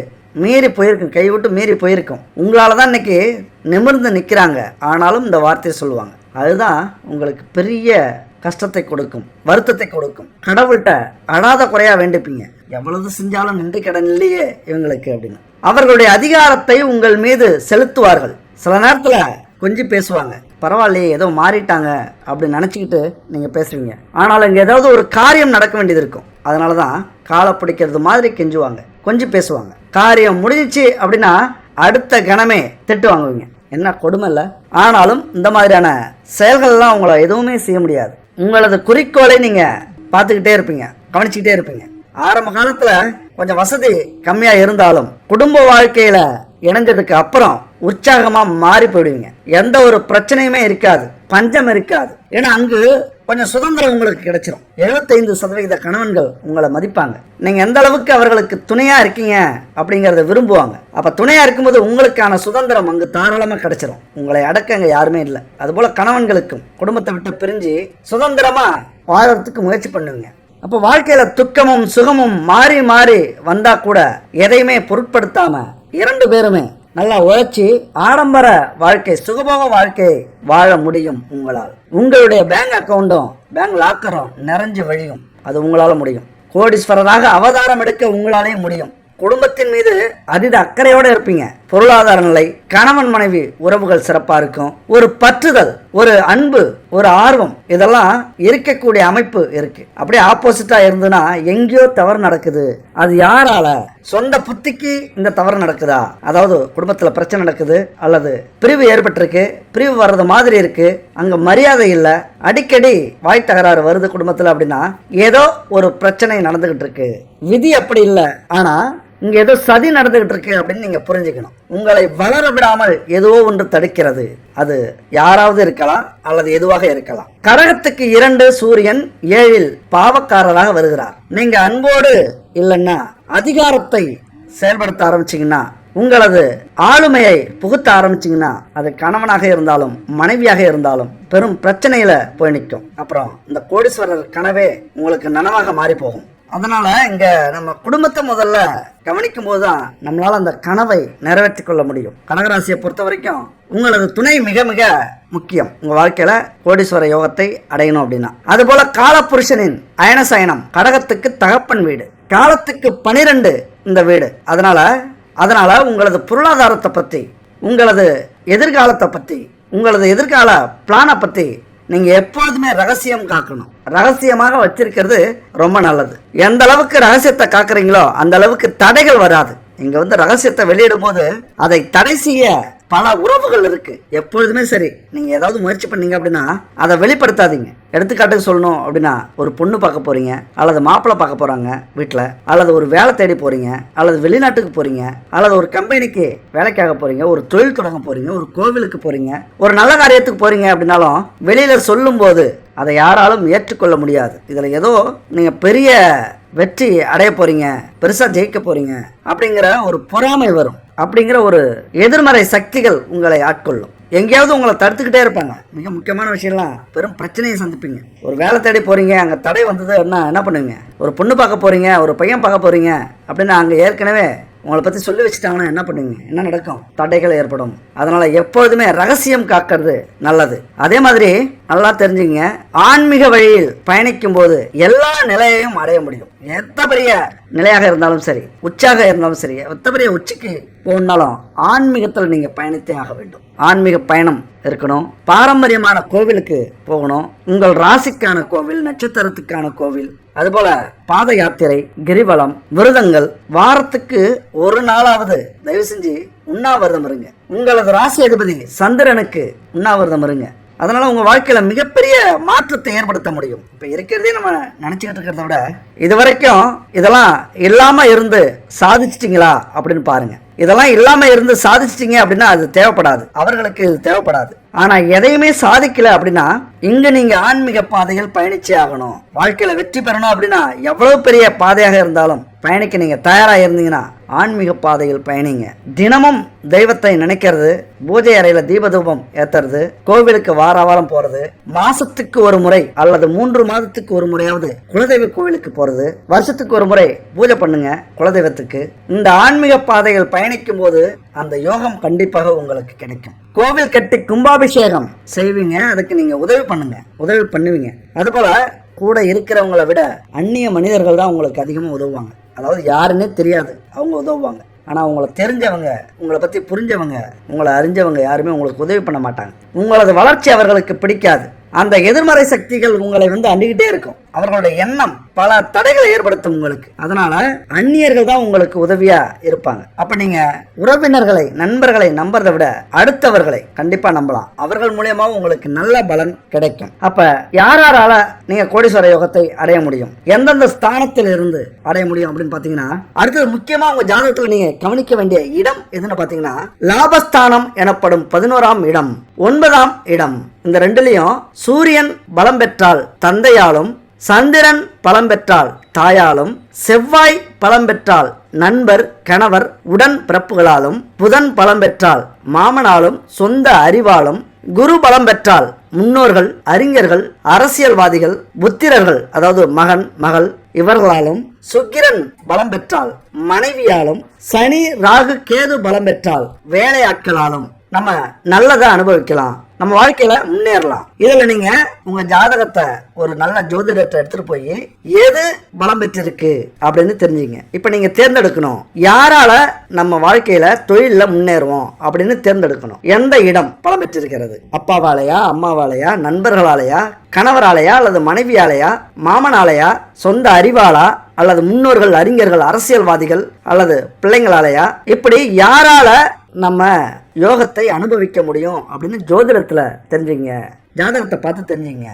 S1: மீறி போயிருக்கும், கைவிட்டு மீறி போயிருக்கும். உங்களால தான் இன்னைக்கு நிமிர்ந்து நிற்கிறாங்க. ஆனாலும் இந்த வார்த்தையை சொல்லுவாங்க. அதுதான் உங்களுக்கு பெரிய கஷ்டத்தை கொடுக்கும், வருத்தத்தை கொடுக்கும். கடவுள்கிட்ட அடாத குறையா வேண்டிப்பீங்க, எவ்வளவு செஞ்சாலும் நின்று கடன் இல்லையே இவங்களுக்கு அப்படின்னு. அவர்களுடைய அதிகாரத்தை உங்கள் மீது செலுத்துவார்கள். சில நேரத்துல கொஞ்சம் பேசுவாங்க, பரவாயில்லையே ஏதோ மாறிட்டாங்க அப்படின்னு நினச்சிக்கிட்டு நீங்கள் பேசுவீங்க. ஆனால் இங்கே ஏதாவது ஒரு காரியம் நடக்க வேண்டியது இருக்கும். அதனால தான் காலை பிடிக்கிறது மாதிரி கெஞ்சுவாங்க, கொஞ்சம் பேசுவாங்க. காரியம் முடிஞ்சிச்சு அப்படின்னா அடுத்த கணமே திட்டு வாங்குவீங்க. என்ன கொடுமை இல்லை? ஆனாலும் இந்த மாதிரியான செயல்கள்லாம் உங்களை எதுவுமே செய்ய முடியாது. உங்களது குறிக்கோளை நீங்கள் பார்த்துக்கிட்டே இருப்பீங்க, கவனிச்சுக்கிட்டே இருப்பீங்க. ஆரம்ப காலத்தில் கொஞ்சம் வசதி கம்மியாக இருந்தாலும் குடும்ப வாழ்க்கையில் இணைஞ்சதுக்கு அப்புறம் உற்சாகமா மாறி போயிடுவீங்க. எந்த ஒரு பிரச்சனையுமே இருக்காது, பஞ்சம் இருக்காது. ஏன்னா அங்கு கொஞ்சம் சுதந்திரம் உங்களுக்கு கிடைச்சிடும். 75% கணவன்கள் உங்களை மதிப்பாங்க. நீங்க எந்த அளவுக்கு அவர்களுக்கு துணையா இருக்கீங்க அப்படிங்கறத விரும்புவாங்க. அப்ப துணையா இருக்கும்போது உங்களுக்கான சுதந்திரம் அங்கு தாராளமா கிடைச்சிடும். உங்களை அடக்க அங்க யாருமே இல்லை. அதுபோல கணவன்களுக்கும் குடும்பத்தை விட்டு பிரிஞ்சு சுதந்திரமா வாழறதுக்கு முயற்சி பண்ணுவீங்க. அப்போ வாழ்க்கையில துக்கமும் சுகமும் மாறி மாறி வந்தா கூட எதையுமே பொருட்படுத்தாம 2 பேருமே நல்லா உழைச்சி ஆடம்பர வாழ்க்கை, சுகபோக வாழ்க்கை வாழ முடியும் உங்களால். உங்களுடைய பேங்க் அக்கௌண்ட்டும் பேங்க் லாக்கரும் நிறைஞ்சு வழியும். அது உங்களால முடியும். கோடீஸ்வரராக அவதாரம் எடுக்க உங்களாலேயும் முடியும். குடும்பத்தின் மீது அதீத அக்கறையோட இருப்பீங்க. பொருளாதார நிலை, கணவன் மனைவி உறவுகள் சிறப்பா இருக்கும். ஒரு பற்றுதல், ஒரு அன்பு, ஒரு ஆர்வம், இதெல்லாம் இருக்கக்கூடிய அமைப்பு இருக்கு. அப்படியே ஆப்போசிட்டா இருந்துன்னா எங்கேயோ தவறு நடக்குது. அது யாரால? சொந்த புத்திக்கு இந்த தவறு நடக்குதா? அதாவது குடும்பத்துல பிரச்சனை நடக்குது, அல்லது பிரிவு ஏற்பட்டிருக்கு, பிரிவு வர்றது மாதிரி இருக்கு, அங்க மரியாதை இல்லை, அடிக்கடி வாய் தகராறு வருது குடும்பத்துல அப்படின்னா ஏதோ ஒரு பிரச்சனை நடந்துகிட்டு இருக்கு. விதி அப்படி இல்லை, ஆனா இங்க ஏதோ சதி நடந்துகிட்டு இருக்கு அப்படின்னு நீங்க புரிஞ்சுக்கணும். உங்களை வளர விடாமல் ஏதோ ஒன்று தடுக்கிறது. அது யாராவது இருக்கலாம், அல்லது எதுவாக இருக்கலாம். கடகத்துக்கு 2 சூரியன் 7 பாவக்காரராக வருகிறார். நீங்க அன்போடு இல்லைன்னா அதிகாரத்தை செயல்படுத்த ஆரம்பிச்சீங்கன்னா, உங்களது ஆளுமையை புகுத்த ஆரம்பிச்சீங்கன்னா, அது கணவனாக இருந்தாலும் மனைவியாக இருந்தாலும் பெரும் பிரச்சனையில போய் நிற்கும். அப்புறம் இந்த கோடீஸ்வரர் கனவே உங்களுக்கு நனவாக மாறி போகும். அதனால இங்க நம்ம குடும்பத்தை முதல்ல கவனிக்கும் போதுதான் நம்மளால அந்த கனவை நிறைவேற்றிக் கொள்ள முடியும். கடகராசியை பொறுத்த வரைக்கும் உங்களது துணை மிக மிக முக்கியம். உங்க வாழ்க்கையில கோடீஸ்வர யோகத்தை அடையணும் அப்படின்னா. அதுபோல காலபுருஷனின் அயனசயனம் கடகத்துக்கு தகப்பன் வீடு, காலத்துக்கு 12 இந்த வீடு. அதனால உங்களது பொருளாதாரத்தை பத்தி, உங்களது எதிர்காலத்தை பத்தி, உங்களது எதிர்கால பிளானை பத்தி நீங்க எப்பொழுதுமே ரகசியம் காக்கணும். ரகசியமாக வச்சிருக்கிறது ரொம்ப நல்லது. எந்த அளவுக்கு ரகசியத்தை காக்குறீங்களோ அந்த அளவுக்கு தடைகள் வராது. இங்க ரகசியத்தை வெளியிடும் போது அதை தடை செய்ய பல உறவுகள் இருக்கு. எப்பொழுதுமே சரி, நீங்க ஏதாவது முயற்சி பண்ணீங்க அப்படின்னா அதை வெளிப்படுத்தாதீங்க. எடுத்துக்காட்டுக்கு சொல்லணும் அப்படின்னா, ஒரு பொண்ணு பார்க்க போறீங்க, அல்லது மாப்பிள்ளை பார்க்க போறாங்க வீட்டில், அல்லது ஒரு வேலை தேடி போறீங்க, அல்லது வெளிநாட்டுக்கு போறீங்க, அல்லது ஒரு கம்பெனிக்கு வேலைக்காக போறீங்க, ஒரு தொழில் தொடங்க போறீங்க, ஒரு கோவிலுக்கு போறீங்க, ஒரு நல்ல காரியத்துக்கு போறீங்க அப்படின்னாலும் வெளியில சொல்லும் போது அதை யாராலும் ஏற்றுக்கொள்ள முடியாது. இதுல ஏதோ நீங்க பெரிய வெற்றி அடைய போறீங்க, பெருசா ஜெயிக்க போறீங்க அப்படிங்கிற ஒரு பொறாமை வரும். அப்படிங்கிற ஒரு எதிர்மறை சக்திகள் உங்களை ஆட்கொள்ளும். எங்கேயாவது உங்களை தடுத்துக்கிட்டே இருப்பாங்க. மிக முக்கியமான விஷயம்லாம் பெரும் பிரச்சனையை சந்திப்பீங்க. ஒரு வேலை தேடி போறீங்க, அங்க தடை வந்தது என்ன பண்ணுவீங்க? ஒரு பொண்ணு பார்க்க போறீங்க, ஒரு பையன் பார்க்க போறீங்க அப்படின்னா அங்க ஏற்கனவே உங்களை பத்தி சொல்லி வச்சுட்டாங்கன்னா என்ன பண்ணுவீங்க? என்ன நடக்கும்? தடைகள் ஏற்படும். அதனால எப்பொழுதுமே ரகசியம் காக்கிறது நல்லது. அதே மாதிரி நல்லா தெரிஞ்சுங்க, ஆன்மீக வழியில் பயணிக்கும் போது எல்லா நிலையையும் அடைய முடியும். எத்த பெரிய நிலையாக இருந்தாலும் சரி, உச்சாக இருந்தாலும் சரி, எத்த பெரிய உச்சிக்கு போனாலும் ஆன்மீகத்தில் நீங்க பயணித்தே ஆக வேண்டும். ஆன்மீக பயணம் இருக்கணும். பாரம்பரியமான கோவிலுக்கு போகணும். உங்கள் ராசிக்கான கோவில், நட்சத்திரத்துக்கான கோவில், அதுபோல பாத யாத்திரை, கிரிவலம், விரதங்கள், வாரத்துக்கு ஒரு நாளாவது தயவு செஞ்சு உண்ணாவிரதம் இருங்க. உங்களது ராசி அதிபதி சந்திரனுக்கு உண்ணாவிரதம் இருங்க. அதனால உங்க வாழ்க்கையில மிகப்பெரிய மாற்றத்தை ஏற்படுத்த முடியும். இப்ப இருக்கிறதே நம்ம நினைச்சுக்கிட்டு இருக்கிறத விட இதுவரைக்கும் இதெல்லாம் இல்லாம இருந்து சாதிச்சிட்டீங்களா அப்படின்னு பாருங்க. இதெல்லாம் இல்லாம இருந்து சாதிச்சிட்டீங்க அப்படின்னா அது தேவைப்படாது, அவர்களுக்கு இது தேவைப்படாது. ஆனா எதையுமே சாதிக்கல அப்படின்னா இங்க நீங்க ஆன்மீக பாதையில் பயணிச்சே ஆகணும். வாழ்க்கையில வெற்றி பெறணும் அப்படின்னா எவ்வளவு பெரிய பாதையாக இருந்தாலும் பயணிக்க நீங்க தயாரா இருந்தீங்கன்னா ஆன்மீக பாதையில் பயணிங்க. தினமும் தெய்வத்தை நினைக்கிறது, பூஜை அறையில தீபதூபம் ஏத்துறது, கோவிலுக்கு வாரம் போறது, மாசத்துக்கு ஒரு முறை அல்லது 3 மாதத்துக்கு ஒரு முறையாவது குலதெய்வ கோவிலுக்கு போறது, வருஷத்துக்கு ஒரு முறை பூஜை பண்ணுங்க குலதெய்வத்துக்கு. இந்த ஆன்மீக பாதையில் பயணிக்கும் போது அந்த யோகம் கண்டிப்பாக உங்களுக்கு கிடைக்கும். கோவில் கட்டி கும்பாபிஷேகம் செய்வீங்க, அதுக்கு நீங்க உதவி பண்ணுவீங்க. அதுபோல கூட இருக்கிறவங்களை விட அந்நிய மனிதர்கள் தான் உங்களுக்கு அதிகமாக உதவுவாங்க. அதாவது யாருன்னே தெரியாது, அவங்க உதவுவாங்க. ஆனால் உங்களை தெரிஞ்சவங்க, உங்களை பற்றி புரிஞ்சவங்க, உங்களை அறிஞ்சவங்க யாருமே உங்களுக்கு உதவி பண்ண மாட்டாங்க. உங்களது வளர்ச்சி அவர்களுக்கு பிடிக்காது. அந்த எதிர்மறை சக்திகள் உங்களை அண்டிக்கிட்டே இருக்கும். அவர்களுடைய எண்ணம் பல தடைகளை ஏற்படுத்தும் உங்களுக்கு. அதனால அந்நியர்கள் தான் உங்களுக்கு உதவியா இருப்பாங்க. அப்ப நீங்க உறவினர்களை, நண்பர்களை நம்புறதை விட அடுத்தவர்களை கண்டிப்பா நம்பலாம். அவர்கள் மூலியமா உங்களுக்கு நல்ல பலன் கிடைக்கும். அப்ப யாரால நீங்க கோடீஸ்வர யோகத்தை அடைய முடியும், எந்தெந்த ஸ்தானத்தில் இருந்து அடைய முடியும் அப்படின்னு பாத்தீங்கன்னா, அடுத்தது முக்கியமா உங்க ஜாதகத்துல நீங்க கவனிக்க வேண்டிய இடம் எதுன்னு பாத்தீங்கன்னா, லாபஸ்தானம் எனப்படும் 11ஆம் இடம், 9ஆம் இடம். இந்த ரெண்டுலயும் சூரியன் பலம் பெற்றால் தந்தையாலும், சந்திரன் பலம் பெற்றால் தாயாலும், செவ்வாய் பலம் பெற்றால் நண்பர், கணவர், உடன் பிறப்புகளாலும், புதன் பலம் பெற்றால் மாமனாலும், சொந்த அறிவாலும், குரு பலம் பெற்றால் முன்னோர்கள், அறிஞர்கள், அரசியல்வாதிகள், புத்திரர்கள், அதாவது மகன், மகள், இவர்களாலும், சுக்கிரன் பலம் பெற்றால் மனைவியாலும், சனி ராகு கேது பலம் பெற்றால் வேலையாட்களாலும் நம்ம நல்லதை அனுபவிக்கலாம், நம்ம வாழ்க்கையில முன்னேறலாம். இதுல நீங்க உங்க ஜாதகத்தை ஒரு நல்ல ஜோதிடத்தை எடுத்துட்டு போய் எது பலம் பெற்றிருக்கு அப்படின்னு தெரிஞ்சுங்க. இப்ப நீங்க தேர்ந்தெடுக்கணும் யாரால நம்ம வாழ்க்கையில தொழில முன்னேறுவோம் அப்படின்னு தேர்ந்தெடுக்கணும். எந்த இடம் பலம் பெற்றிருக்கிறது, அப்பாவாலையா, அம்மாவாலையா, நண்பர்களாலையா, கணவராலையா, அல்லது மனைவியாலையா, மாமனாலையா, சொந்த அறிவாளா, அல்லது முன்னோர்கள், அறிஞர்கள், அரசியல்வாதிகள், அல்லது பிள்ளைங்களாலையா, இப்படி யாரால நம்ம யோகத்தை அனுபவிக்க முடியும் அப்படின்னு ஜோதிடத்துல தெரிஞ்சுங்க, ஜாதகத்தை பார்த்து தெரிஞ்சுங்க.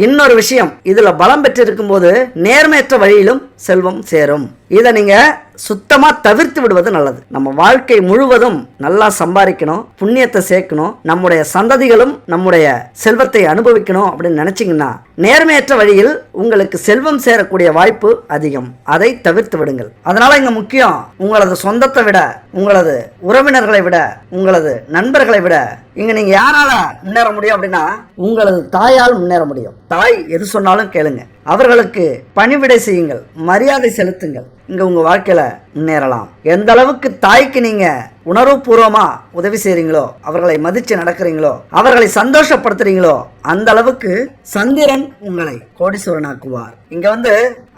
S1: இன்னொரு விஷயம், இதுல பலம் பெற்றிருக்கும் போது நேர்மையற்ற வழியிலும் செல்வம் சேரும். இதை நீங்க சுத்தமா தவிர்த்து விடுவது நல்லது. நம்ம வாழ்க்கை முழுவதும் நல்லா சம்பாதிக்கணும், புண்ணியத்தை சேர்க்கணும், நம்முடைய சந்ததிகளும் நம்முடைய செல்வத்தை அனுபவிக்கணும் அப்படின்னு நினைச்சீங்கன்னா நேர்மையற்ற வழியில் உங்களுக்கு செல்வம் சேரக்கூடிய வாய்ப்பு அதிகம். அதை தவிர்த்து விடுங்கள். அதனால இங்க முக்கியம், உங்களது சொந்தத்தை விட, உங்களது உறவினர்களை விட, உங்களது நண்பர்களை விட இங்க நீங்க யாரால முன்னேற முடியும் அப்படின்னா உங்களது தாயால் முன்னேற முடியும். தாய் எது சொன்னாலும் கேளுங்க, அவர்களுக்கு பணிவிடை செய்யுங்கள், மரியாதை செலுத்துங்கள். இங்க உங்க வாழ்க்கையில முன்னேறலாம். எந்த அளவுக்கு தாய்க்கு நீங்க உணர்வுபூர்வமா உதவி செய்றீங்களோ, அவர்களை மதிச்சு நடக்கிறீங்களோ, அவர்களை சந்தோஷப்படுத்துறீங்களோ, அந்த அளவுக்கு சந்திரன் உங்களை கோடீஸ்வரனாக்குவார். இங்க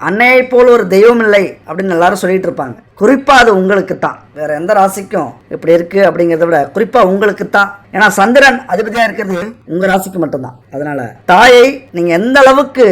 S1: அன்னையை போல் ஒரு தெய்வம் இல்லை அப்படின்னு எல்லாரும் சொல்லிட்டு இருப்பாங்க. குறிப்பா அது உங்களுக்கு தான், வேற எந்த ராசிக்கும் இப்படி இருக்கு அப்படிங்கிறத விட குறிப்பா உங்களுக்கு தான். ஏன்னா சந்திரன் அதிபதியா இருக்கிறது உங்க ராசிக்கு மட்டும்தான். அதனால தாயை நீங்க எந்த அளவுக்கு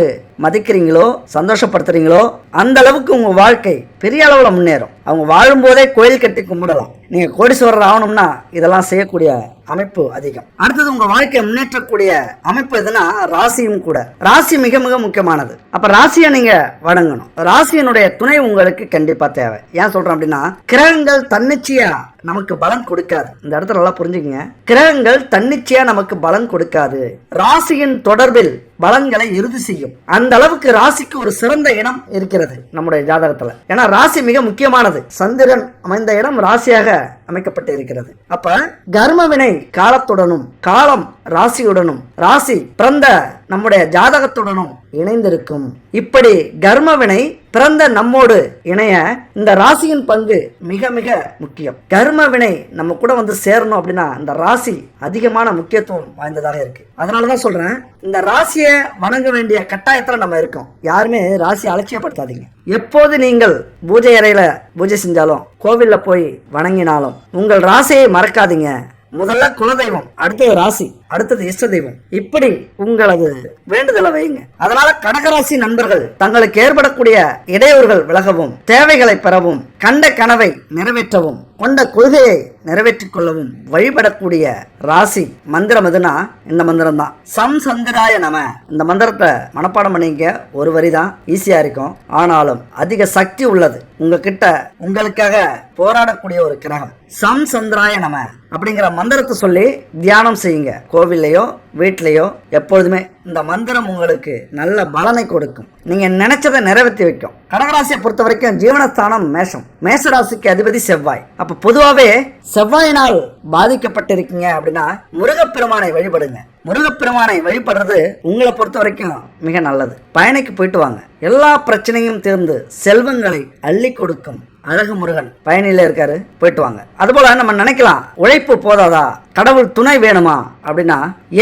S1: மதிக்கிறீங்களோ, சந்தோஷப்படுத்துறீங்களோ, அந்த அளவுக்கு உங்க வாழ்க்கை பெரிய அளவுல முன்னேறும். அவங்க வாழும் போதே கோயில் கட்டி கும்பிடலாம். நீங்க கோடீஸ்வரர் ஆகணும்னா இதெல்லாம் செய்யக்கூடிய அமைப்பு அதிகம். அடுத்தது உங்க வாழ்க்கையை முன்னேற்றக்கூடிய அமைப்பு எதுனா ராசியும் கூட. ராசி மிக மிக முக்கியமானது. அப்ப ராசியை நீங்க வணங்கணும். ராசியினுடைய துணை உங்களுக்கு கண்டிப்பா தேவை. ஏன் சொல்றேன் அப்படின்னா கிரகங்கள் தன்னிச்சையா நமக்கு பலன் கொடுக்காது. இந்த இடத்துல நல்லா புரிஞ்சுக்கங்க, கிரகங்கள் தன்னிச்சையா நமக்கு பலன் கொடுக்காது. ராசியின் தொடர்பில் பலன்களை இறுதி செய்யும். அந்த அளவுக்கு ராசிக்கு ஒரு சிறந்த இடம் இருக்கிறது நம்முடைய ஜாதகத்துல. ஏன்னா ராசி மிக முக்கியமானது. சந்திரன் அமைந்த இடம் ராசியாக அமைக்கப்பட்டு இருக்கிறது. அப்ப கர்மவினை காலத்துடனும், காலம் ராசியுடனும், ராசி பிறந்த நம்முடைய ஜாதகத்துடனும் இணைந்திருக்கும். இப்படி கர்மவினை பிறந்த நம்மோடு இணைய இந்த ராசியின் பங்கு மிக மிக முக்கியம். கர்மவினை நம்ம கூட சேரணும் அப்படின்னா இந்த ராசி அதிகமான முக்கியத்துவம் வாய்ந்ததாக இருக்கு. அதனாலதான் சொல்றேன், இந்த ராசியை வணங்க வேண்டிய கட்டாயத்துல நம்ம இருக்கோம். யாருமே ராசியை அலட்சியப்படுத்தாதீங்க. எப்போது நீங்கள் பூஜை அறையில பூஜை செஞ்சாலும், கோவில்ல போய் வணங்கினாலும் உங்கள் ராசியை மறக்காதீங்க. முதல்ல குலதெய்வம், அடுத்தது ராசி, அடுத்தது இஷ்ட தெய்வம். இப்படி உங்களது வேண்டுதலை வைங்க. அதனால கடகராசி நண்பர்கள் தங்களுக்கு ஏற்படக்கூடிய இடையூறுகள் விலகவும், தேவைகளை பெறவும், கண்ட கனவை நிறைவேற்றவும், கொண்ட கொள்கையை நிறைவேற்றிக் கொள்ளவும் வழிபடக்கூடிய ராசி மந்திரம் எதுனா இந்த மந்திரம் தான். சம் சந்திராய நம. இந்த மந்திரத்தை மனப்பாடம் பண்ணிக்க. ஒரு வரி தான், ஈஸியா இருக்கும். ஆனாலும் அதிக சக்தி உள்ளது. உங்ககிட்ட உங்களுக்காக போராடக்கூடிய ஒரு கிரகம். சம் சந்திராய நம அப்படிங்கிற மந்திரத்தை சொல்லி தியானம் செய்யுங்க. கோவில்லையோ வீட்லையோ எப்பொழுதுமே இந்த மந்திரம் உங்களுக்கு நல்ல பலனை கொடுக்கும். நீங்க நினைச்சதை நிறைவேற்றி வைக்கும். கடகராசியை பொறுத்த வரைக்கும் ஜீவனஸ்தானம் மேஷம். மேஷராசிக்கு அதிபதி செவ்வாய். அப்ப பொதுவாவே செவ்வாயினால் பாதிக்கப்பட்டிருக்கீங்க அப்படின்னா முருகப்பெருமானை வழிபடுங்க. முருகப்பெருமானை வழிபடுறது உங்களை பொறுத்த வரைக்கும் மிக நல்லது. பயணிக்கு போயிட்டு வாங்க. எல்லா பிரச்சனையும் தீர்ந்து செல்வங்களை அள்ளி கொடுக்கும் அழகு முருகன் பயணியில இருக்காரு, போயிட்டு வாங்க. அதுபோல நம்ம நினைக்கலாம், உழைப்பு போதாதா, கடவுள் துணை வேணுமா அப்படின்னா,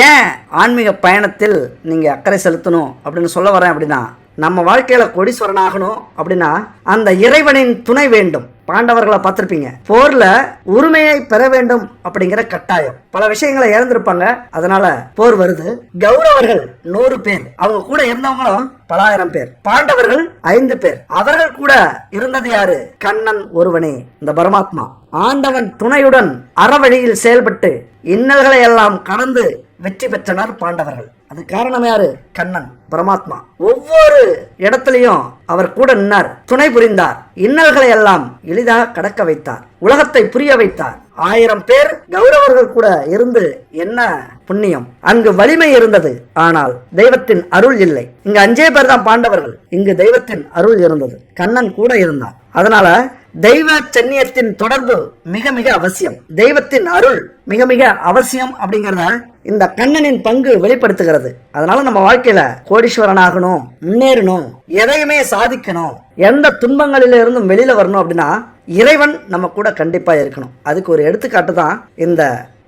S1: ஏன் ஆன்மீக பயணத்தில் நீங்க அக்கறை செலுத்தணும் அப்படின்னு சொல்ல வரேன் அப்படின்னா, நம்ம வாழ்க்கையில கோடீஸ்வரன் ஆகணும் அப்படின்னா அந்த இறைவனின் துணை வேண்டும். பாண்டவர்களை பார்த்திருப்பீங்க, போர்ல உரிமையை பெற வேண்டும் அப்படிங்கிற கட்டாயம். பல விஷயங்களை இழந்திருப்பாங்க, அதனால போர் வருது. கௌரவர்கள் 100 பேர், அவங்க கூட இருந்தவங்களும் பல ஆயிரம் பேர். பாண்டவர்கள் 5 பேர். அவர்கள் கூட இருந்தது யாரு? கண்ணன் ஒருவனே, இந்த பரமாத்மா. ஆண்டவன் துணையுடன் அறவழியில் செயல்பட்டு இன்னல்களை எல்லாம் கடந்து வெற்றி பெற்றனர் பாண்டவர்கள். அது காரணம் யாரு? கண்ணன் பரமாத்மா. ஒவ்வொரு இடத்திலையும் அவர் கூட நின்றார், துணை புரிந்தார், இன்னல்களை எல்லாம் எளிதாக கடக்க வைத்தார், உலகத்தை புரிய வைத்தார். 1000 பேர் கௌரவர்கள் கூட இருந்து என்ன புண்ணியம்? அங்கு வலிமை இருந்தது, ஆனால் தெய்வத்தின் அருள் இல்லை. இங்கு 5 பேர் தான் பாண்டவர்கள், இங்கு தெய்வத்தின் அருள் இருந்தது. கண்ணன் கூட இருந்தார். அதனால தெய்வ சன்னியத்தின் தொடர்பு மிக மிக அவசியம். தெய்வத்தின் அருள் மிக மிக அவசியம் அப்படிங்கிறத இந்த கண்ணனின் பங்கு வெளிப்படுத்துகிறது. அதனால நம்ம வாழ்க்கையில கோடீஸ்வரன் ஆகணும், முன்னேறணும், எதையுமே சாதிக்கணும், எந்த துன்பங்களில இருந்தும் வெளியில வரணும் அப்படின்னா இறைவன் நம்ம கூட கண்டிப்பா இருக்கணும். அதுக்கு ஒரு எடுத்துக்காட்டு தான் இந்த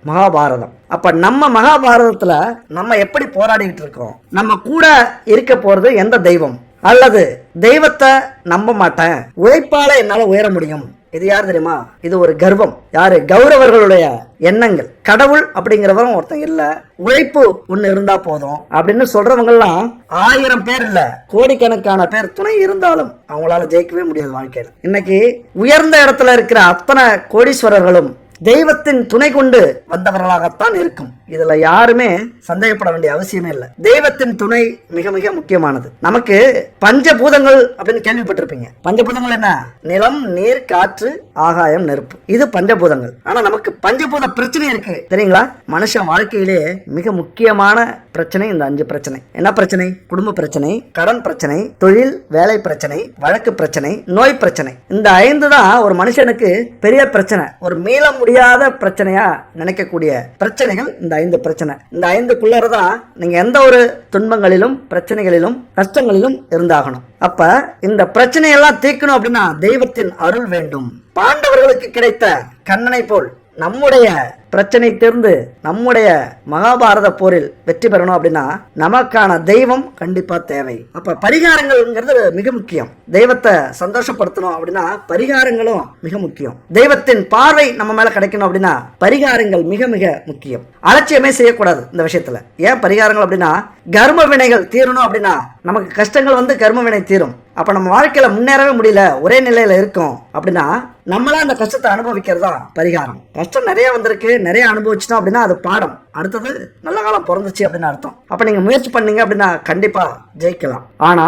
S1: மகாபாரதம். அப்ப நம்ம மகாபாரதத்துல நம்ம எப்படி போராடிக்கிட்டு இருக்கோம்? நம்ம கூட இருக்க போறது எந்த தெய்வம்? அல்லது தெய்வத்தை நம்ப மாட்டேன், உழைப்பால என்னால உயர முடியும். இது யார் தெரியுமா? இது ஒரு கர்வம். யாரு? கௌரவர்களுடைய எண்ணங்கள். கடவுள் அப்படிங்கிறவரும் ஒருத்தன் இல்ல, உழைப்பு ஒண்ணு இருந்தா போதும் அப்படின்னு சொல்றவங்க எல்லாம் 1000 பேர் இல்ல, கோடிக்கணக்கான பேர் துணை இருந்தாலும் அவங்களால ஜெயிக்கவே முடியாது வாழ்க்கையில். இன்னைக்கு உயர்ந்த இடத்துல இருக்கிற அத்தனை கோடீஸ்வரர்களும் தெய்வத்தின் துணை கொண்டு வந்தவர்களாகத்தான் இருக்கும். இதுல யாருமே சந்தேகப்பட வேண்டிய அவசியமே இல்லை. தெய்வத்தின் துணை மிக மிக முக்கியமானது. நமக்கு பஞ்சபூதங்கள் அப்படின்னு கேள்விப்பட்டிருப்பீங்க. பஞ்சபூதங்கள் என்ன? நிலம், நீர், காற்று, ஆகாயம், நெருப்பு. இது பஞ்சபூதங்கள். ஆனா நமக்கு பஞ்சபூத பிரச்சனை இருக்கு தெரியுங்களா? மனுஷன் வாழ்க்கையிலே மிக முக்கியமான பிரச்சனை இந்த 5 பிரச்சனை. என்ன பிரச்சனை? குடும்ப பிரச்சனை, கடன் பிரச்சனை, தொழில் வேலை பிரச்சனை, வழக்கு பிரச்சனை, நோய் பிரச்சனை. இந்த 5 தான் ஒரு மனுஷனுக்கு பெரிய பிரச்சனை. ஒரு மீள முடியாத பிரச்சனையா நினைக்கக்கூடிய பிரச்சனைகள் இந்த 5 பிரச்சனை. இந்த 5க்குள்ளதான் நீங்க எந்த ஒரு துன்பங்களிலும் பிரச்சனைகளிலும் கஷ்டங்களிலும் இருந்தாகணும். அப்ப இந்த பிரச்சனையெல்லாம் தீர்க்கணும் அப்படின்னா தெய்வத்தின் அருள் வேண்டும். பாண்டவர்களுக்கு கிடைத்த கண்ணனை போல் நம்முடைய பிரச்சனை தீர்ந்து நம்முடைய மகாபாரத போரில் வெற்றி பெறணும் அப்படின்னா நமக்கான தெய்வம் கண்டிப்பா தேவை. அப்ப பரிகாரங்கள்ங்கிறது மிக முக்கியம். தெய்வத்தை சந்தோஷப்படுத்தணும் அப்படின்னா பரிகாரங்களும் மிக முக்கியம். தெய்வத்தின் பார்வை நம்ம மேல கிடைக்கணும் அப்படின்னா பரிகாரங்கள் மிக மிக முக்கியம். அலட்சியமே செய்யக்கூடாது இந்த விஷயத்துல. ஏன் பரிகாரங்கள் அப்படின்னா கர்ம வினைகள் தீரணும் அப்படின்னா நமக்கு கஷ்டங்கள் வந்து கர்ம வினை தீரும். அப்ப நம்ம வாழ்க்கையில முன்னேறவே முடியல, ஒரே நிலையில இருக்கும் அப்படின்னா நம்மளா அந்த கஷ்டத்தை அனுபவிக்கிறதா பரிகாரம். கஷ்டம் நிறைய வந்திருக்கு, நிறைய அனுபவிச்சிட்டோம் அப்படின்னா அது பாடம். அடுத்தது நல்ல காலம் பிறந்துச்சு அப்படின்னு அர்த்தம். அப்ப நீங்க முயற்சி பண்ணீங்க அப்படின்னா கண்டிப்பா ஜெயிக்கலாம். ஆனா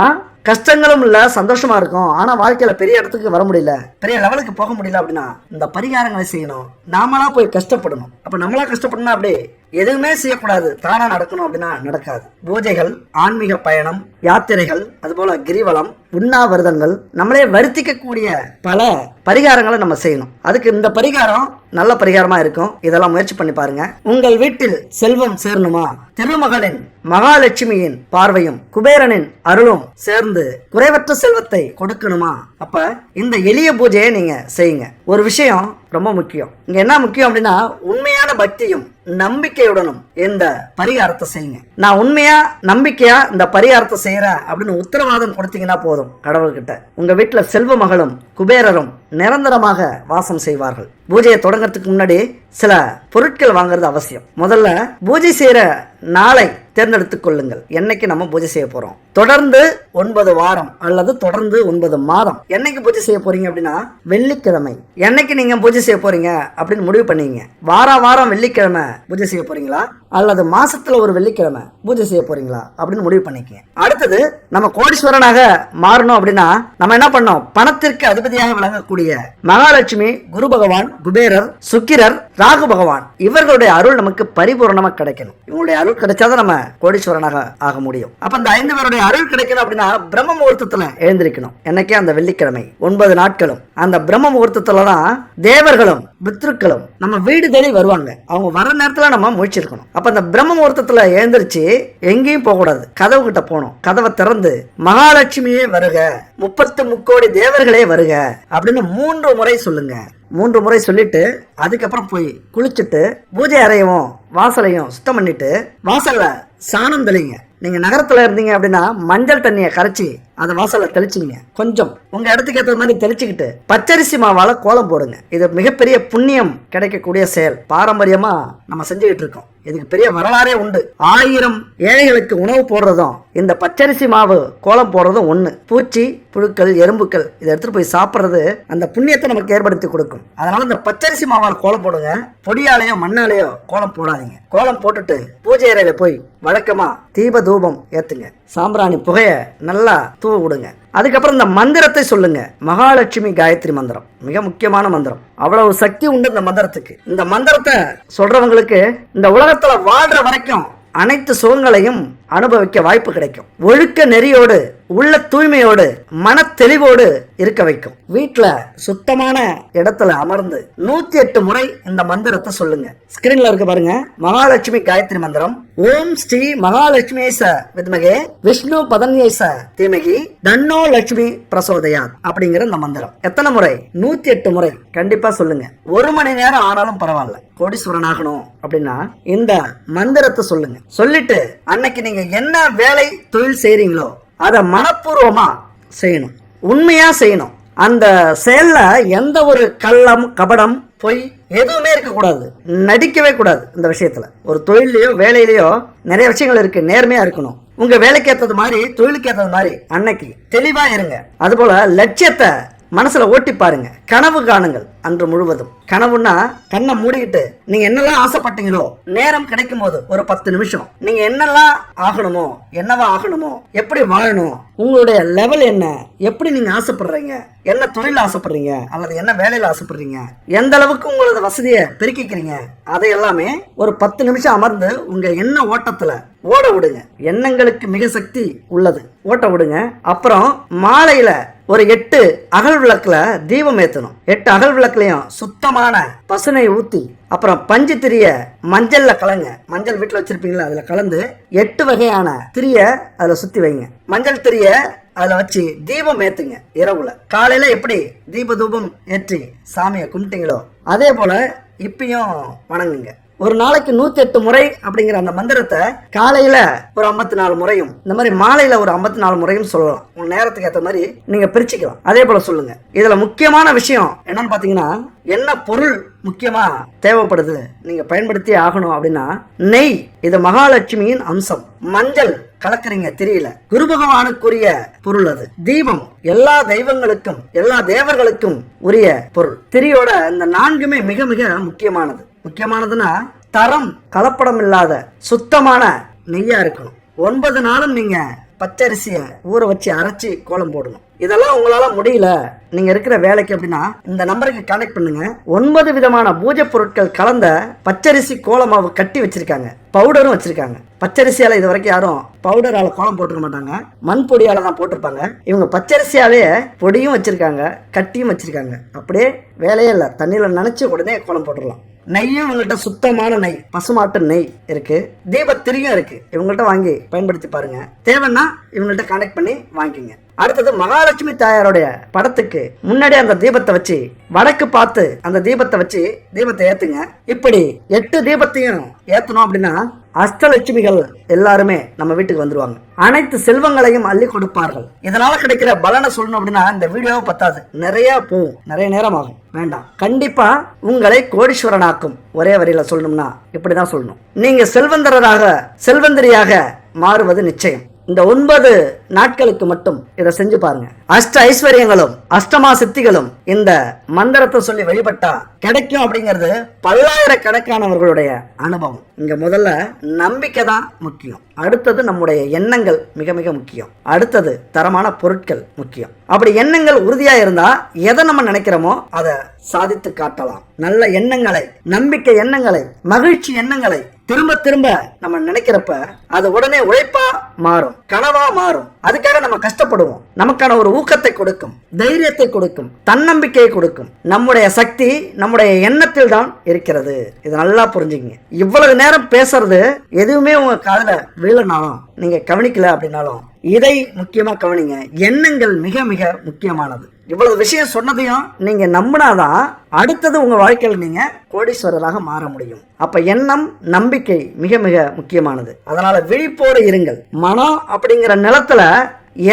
S1: கஷ்டங்களும் இல்ல, சந்தோஷமா இருக்கும், ஆனா வாழ்க்கையில பெரிய இடத்துக்கு வர முடியல, பெரிய லெவலுக்கு போக முடியல அப்படின்னா இந்த பரிகாரங்களை செய்யணும். நாமளா போய் கஷ்டப்படணும். அப்ப நம்மளா கஷ்டப்படணும், அப்படி எதுவுமே செய்யக்கூடாது, தானா நடக்கணும் அப்படின்னா நடக்காது. பூஜைகள், ஆன்மீக பயணம், யாத்திரைகள், அதுபோல கிரிவலம், உண்ணாவிரதங்கள், நம்மளே வருத்திக்க கூடிய பல பரிகாரங்களை நம்ம செய்யணும். அதுக்கு இந்த பரிகாரம் நல்ல பரிகாரமா இருக்கும். இதெல்லாம் முயற்சி பண்ணி பாருங்க. உங்கள் வீட்டில் செல்வம் சேரணுமா? திருமகளின் மகாலட்சுமியின் பார்வையும் குபேரனின் அருளும் சேர்ந்து குறைவற்ற செல்வத்தை கொடுக்கணுமா? அப்ப இந்த எளிய பூஜையை நீங்க செய்யுங்க. ஒரு விஷயம் ரொம்ப முக்கியம். இங்க என்ன முக்கியம் அப்படின்னா உண்மையான பக்தியும் நம்பிக்கையுடனும் இந்த பரிகாரத்தை செய்யுங்க. நான் உண்மையா நம்பிக்கையா இந்த பரிகாரத்தை செய்யறேன் அப்படின்னு உத்தரவாதம் கொடுத்தீங்கன்னா போதும், கடவுள்கிட்ட உங்க வீட்டுல செல்வ மகளும் குபேரரும் நிரந்தரமாக வாசம் செய்வார்கள். பூஜையை தொடங்கறதுக்கு முன்னாடி சில பொருட்கள் வாங்குறது அவசியம். முதல்ல பூஜை செய்யற நாளை தேர்ந்தெடுத்துக் கொள்ளுங்கள். என்னைக்கு நம்ம பூஜை செய்ய போறோம்? தொடர்ந்து 9 வாரம் அல்லது தொடர்ந்து 9 மாதம். என்னைக்கு பூஜை செய்ய போறீங்க அப்படின்னா வெள்ளிக்கிழமை. என்னைக்கு நீங்க பூஜை செய்ய போறீங்க அப்படின்னு முடிவு பண்ணீங்க. வாரம் வெள்ளிக்கிழமை பூஜை செய்ய போறீங்களா அல்லது மாசத்துல ஒரு வெள்ளிக்கிழமை பூஜை செய்ய போறீங்களா அப்படின்னு முடிவு பண்ணிக்க. அடுத்தது நம்ம கோடீஸ்வரனாக மாறணும் அப்படின்னா நம்ம என்ன பண்ணோம்? பணத்திற்கு அதிபதியாக விளங்கக்கூடிய மகாலட்சுமி, குரு பகவான், குபேரர், சுக்கிரர், ராகு பகவான் இவர்களுடைய அருள் நமக்கு பரிபூர்ணமா கிடைக்கணும். இவங்களுடைய அருள் கிடைச்சாதான் நம்ம கோடீஸ்வரனாக ஆக முடியும். அப்ப இந்த 5 பேருடைய அருள் கிடைக்கணும் அப்படின்னா பிரம்ம முகூர்த்தத்துல எழுந்திருக்கணும். என்னைக்கே அந்த வெள்ளிக்கிழமை 9 நாட்களும் அந்த பிரம்ம முகூர்த்தத்துலதான் தேவர்களும் பித்ருக்களும் நம்ம வீடு தேடி வருவாங்க. அவங்க வர நேரத்துல நம்ம முழிச்சிருக்கணும். அப்ப அந்த பிரம்ம முகூர்த்தத்துல எழுந்திருச்சு எங்கேயும் போக கூடாது, கதவு கிட்ட போகணும். கதவை திறந்து மகாலட்சுமியே வருக, 33 கோடி தேவர்களே வருக அப்படின்னு 3 முறை சொல்லுங்க. 3 முறை சொல்லிட்டு அதுக்கப்புறம் போய் குளிச்சுட்டு பூஜை அறையவும் வாசலையும் சுத்தம் பண்ணிட்டு வாசல்ல சாணம் தெளிங்க. நீங்க நகரத்துல இருந்தீங்க அப்படின்னா மஞ்சள் தண்ணியை கரைச்சி அதை வாசல்ல தெளிச்சிங்க. கொஞ்சம் உங்க இடத்துக்கு ஏற்ற மாதிரி தெளிச்சுக்கிட்டு பச்சரிசி மாவால கோலம் போடுங்க. இது மிகப்பெரிய புண்ணியம் கிடைக்கக்கூடிய செயல். பாரம்பரியமா நம்ம செஞ்சுக்கிட்டு இருக்கோம். இதுக்கு பெரிய வரலாறே உண்டு. 1000 ஏழைகளுக்கு உணவு போடுறதும் இந்த பச்சரிசி மாவு கோலம் போடுறதும் ஒண்ணு. பூச்சி, புழுக்கள், எறும்புக்கள் இதை எடுத்துட்டு போய் சாப்பிடுறது அந்த புண்ணியத்தை நமக்கு ஏற்படுத்தி கொடுக்கும். அதனால இந்த பச்சரிசி மாவால் கோலம் போடுங்க. பொடியாலேயோ மண்ணாலேயோ கோலம் போடாதீங்க. கோலம் போட்டுட்டு பூஜை அறையில போய் வழக்கமா தீப தூபம் ஏத்துங்க. சாம்பிராணி புகைய நல்லா தூவ விடுங்க. அதுக்கப்புறம் இந்த மந்திரத்தை சொல்லுங்க. மகாலட்சுமி காயத்ரி மந்திரம் மிக முக்கியமான மந்திரம். அவ்வளவு சக்தி உண்டு இந்த மந்திரத்துக்கு. இந்த மந்திரத்தை சொல்றவங்களுக்கு இந்த உலகத்துல வாழ்ற வரைக்கும் அனைத்து சுகங்களையும் அனுபவிக்க வாய்ப்பு கிடைக்கும். ஒழுக்க நெறியோடு உள்ள தூய்மையோடு மன தெளிவோடு இருக்க வைக்கும். வீட்டுல சுத்தமான இடத்துல அமர்ந்து 108 முறை இந்த மந்திரத்தை சொல்லுங்க. ஸ்கிரீன்ல இருக்கு பாருங்க, மகாலட்சுமி காயத்ரி மந்திரம். ஓம் ஸ்ரீ மகாலட்சுமி வித்மகே விஷ்ணு பதன்யேச தீமகி தன்னோ லட்சுமி பிரசோதயாத் அப்படிங்கிற இந்த மந்திரம் எத்தனை முறை? 108 முறை கண்டிப்பா சொல்லுங்க. 1 மணி நேரம் ஆனாலும் பரவாயில்ல. கோடீஸ்வரன் ஆகணும் அப்படின்னா இந்த மந்திரத்தை சொல்லுங்க. சொல்லிட்டு அன்னைக்கு நீங்க என்ன வேலை தொழில் செய்றீங்களோ அதை மனப்பூர்வமா செய்யணும், உண்மையா செய்யணும். அந்த செயல்ல எந்த ஒரு கள்ளம் கபடம் பொய் எதுவுமே இருக்கக்கூடாது, நடிக்கவே கூடாது. இந்த விஷயத்துல ஒரு தொழிலையோ வேலையிலயோ நிறைய விஷயங்கள் இருக்கு. நேர்மையா இருக்கணும். உங்க வேலைக்கு ஏற்றது மாதிரி தொழிலுக்கு ஏற்றது மாதிரி அன்னைக்கு தெளிவா இருங்க. அதுபோல லட்சியத்தை மனசுல ஓட்டி பாருங்க. கனவு காணுங்கள் அன்று முழுவதும். கனவுன்னா கண்ணை மூடிக்கிட்டு நீங்க என்னெல்லாம் ஆசைப்பட்டீங்களோ நேரம் கிடைக்கும் போது ஒரு 10 நிமிஷம் நீங்க என்னெல்லாம் ஆகணுமோ, என்னவா ஆகணுமோ, எப்படி வாழணும், உங்களுடைய லெவல் என்ன, எப்படி நீங்க ஆசைப்படுறீங்க, என்ன தொழில் ஆசைப்படுறீங்க அல்லது என்ன வேலையில ஆசைப்படுறீங்க, எந்த அளவுக்கு உங்களோட வசதியை பெருக்கிக்கிறீங்க, அதை எல்லாமே ஒரு 10 நிமிஷம் அமர்ந்து உங்க எண்ண ஓட்டத்துல ஓட விடுங்க. எண்ணங்களுக்கு மிக சக்தி உள்ளது, ஓட்ட விடுங்க. அப்புறம் மாலையில ஒரு 8 அகல் விளக்குல தீபம் ஏத்தணும். 8 அகல் விளக்குலயும் சுத்தமான பசுனை ஊத்தி அப்புறம் பஞ்சு திரிய மஞ்சள்ல கலங்க. மஞ்சள் வீட்டுல வச்சிருப்பீங்களா, அதுல கலந்து 8 வகையான திரிய அதுல சுத்தி வைங்க. மஞ்சள் திரிய அதுல வச்சு தீபம் ஏத்துங்க. இரவுல காலையில எப்படி தீப தூபம் ஏற்றி சாமியை கும்பிட்டீங்களோ அதே போல இப்பயும் வணங்குங்க. ஒரு நாளைக்கு 108 முறை அப்படிங்கிற அந்த மந்திரத்தை காலையில ஒரு 54 முறையும் இந்த மாதிரி மாலையில ஒரு 54 முறையும் சொல்லலாம். உங்க நேரத்துக்கு ஏற்ற மாதிரி நீங்க பிரிச்சுக்கலாம். அதே போல சொல்லுங்க. இதுல முக்கியமான விஷயம் என்னன்னு பாத்தீங்கன்னா, என்ன பொருள் முக்கியமா தேவைப்படுது நீங்க பயன்படுத்தி ஆகணும் அப்படின்னா, நெய். இது மகாலட்சுமியின் அம்சம். மஞ்சள் கலக்குறீங்க திரியில, குரு பகவானுக்குரிய பொருள் அது. தீபம் எல்லா தெய்வங்களுக்கும் எல்லா தேவர்களுக்கும் உரிய பொருள். திரியோட இந்த 4மே மிக மிக முக்கியமானது. முக்கியமானதுன்னா தரம் கலப்படம் இல்லாத சுத்தமான நெய்யா இருக்கணும். 9 நாளும் நீங்க பச்சரிசியை ஊற வச்சு அரைச்சி கோலம் போடணும். இதெல்லாம் உங்களால முடியல நீங்க இருக்கிற வேலைக்கு அப்படின்னா இந்த நம்பருக்கு கான்டாக்ட் பண்ணுங்க. 9 விதமான பூஜை பொருட்கள் கலந்த பச்சரிசி கோலமாவு கட்டி வச்சிருக்காங்க, பவுடரும் வச்சிருக்காங்க. பச்சரிசியால இது வரைக்கும் யாரும் பவுடரால கோலம் போட்டுக்க மாட்டாங்க, மண் பொடியால தான் போட்டிருப்பாங்க. இவங்க பச்சரிசியாலே பொடியும் வச்சிருக்காங்க, கட்டியும் வச்சிருக்காங்க. அப்படியே வேலையே இல்லை, தண்ணியில நினைச்சு உடனே கோலம் போட்டுடலாம். நெய்யும் இவங்கள்ட்ட சுத்தமான நெய், பசுமாட்டு நெய் இருக்கு. தீபத்திரியும் இருக்கு. இவங்கள்ட்ட வாங்கி பயன்படுத்தி பாருங்க. தேவைன்னா இவங்கள்ட்ட கான்டாக்ட் பண்ணி வாங்கிங்க. அடுத்தது மகாலட்சுமி தாயாருடைய படத்துக்கு முன்னாடி அந்த தீபத்தை வச்சு வடக்கு பார்த்து அந்த தீபத்தை வச்சு தீபத்தை ஏத்துங்க. இப்படி 8 தீபத்தையும் ஏத்தணும் அப்படின்னா அஷ்டலட்சுமிகள் எல்லாருமே நம்ம வீட்டுக்கு வந்துருவாங்க. அனைத்து செல்வங்களையும் அள்ளி கொடுப்பார்கள். இதனால கிடைக்கிற பலனை சொல்லணும் அப்படின்னா இந்த வீடியோவை பத்தாது, நிறைய போகும், நிறைய நேரம் ஆகும். வேண்டாம். கண்டிப்பா உங்களை கோடீஸ்வரனாக்கும். ஒரே வரியில சொல்லணும்னா இப்படிதான் சொல்லணும். நீங்க செல்வந்தரியாக மாறுவது நிச்சயம். இந்த 9 நாட்களுக்கு மட்டும் இதை செஞ்சு பாருங்க. அஷ்ட ஐஸ்வர்யங்களும் அஷ்டமா சித்திகளும் இந்த மந்திரத்தை சொல்லி வழிபட்டா கிடைக்கும் அப்படிங்கிறது பல்லாயிரக்கணக்கானவர்களுடைய அனுபவம். இங்க முதல்ல நம்பிக்கை தான் முக்கியம். அடுத்தது நம்முடைய எண்ணங்கள் மிக மிக முக்கியம். அடுத்தது தரமான பொருட்கள் முக்கியம். அப்படி எண்ணங்கள் உறுதியா இருந்தா எதை நம்ம நினைக்கிறோமோ அதை சாதித்து காட்டலாம். நல்ல எண்ணங்களை, நம்பிக்கை எண்ணங்களை, மகிழ்ச்சி எண்ணங்களை திரும்ப திரும்ப நம்ம நினைக்கிறப்ப அது உடனே உழைப்பா மாறும், கனவா மாறும். அதுக்காக நம்ம கஷ்டப்படுவோம். நமக்கான ஒரு ஊக்கத்தை கொடுக்கும், தைரியத்தை கொடுக்கும், தன்னம்பிக்கையை கொடுக்கும். நம்முடைய சக்தி நம்முடைய எண்ணத்தில் தான் இருக்கிறது. இது நல்லா புரிஞ்சுக்கங்க. இவ்வளவு நேரம் பேசுறது எதுவுமே உங்க காதுல விழனாலும் நீங்க கவனிக்கல அப்படின்னாலும் இதை முக்கியமா கவனிங்க. எண்ணங்கள் மிக மிக முக்கியமானது. இவ்வளவு விஷயம் சொன்னதையும் நீங்க நம்பினாதான் அடுத்தது உங்க வாழ்க்கையில் நீங்க கோடீஸ்வரராக மாற முடியும். அப்ப எண்ணம், நம்பிக்கை மிக மிக முக்கியமானது. அதனால விழிப்போடு இருங்கள். மனம் அப்படிங்கிற நிலத்துல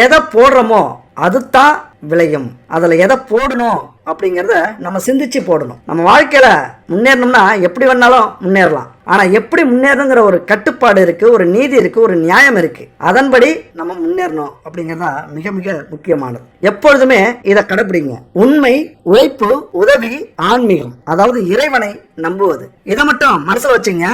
S1: எதை போடுறோமோ அதுதான் விளையும். அதுல எதை போடணும் அப்படிங்கறத நம்ம சிந்திச்சு போடணும். நம்ம வாழ்க்கையில முன்னேறணும்னா எப்படி வேணாலும் முன்னேறலாம். ஆனா எப்படி முன்னேறணுங்கிற ஒரு கட்டுப்பாடு இருக்கு, ஒரு நீதி இருக்கு, ஒரு நியாயம் இருக்கு. அதன்படி நம்ம முன்னேறணும் அப்படிங்கறத மிக மிக முக்கியமானது. எப்பொழுதுமே இதை கடைபிடிங்க. உண்மை, உழைப்பு, உதவி, ஆன்மீகம், அதாவது இறைவனை நம்புவது. இதை மட்டும் மனசுல வச்சுங்க.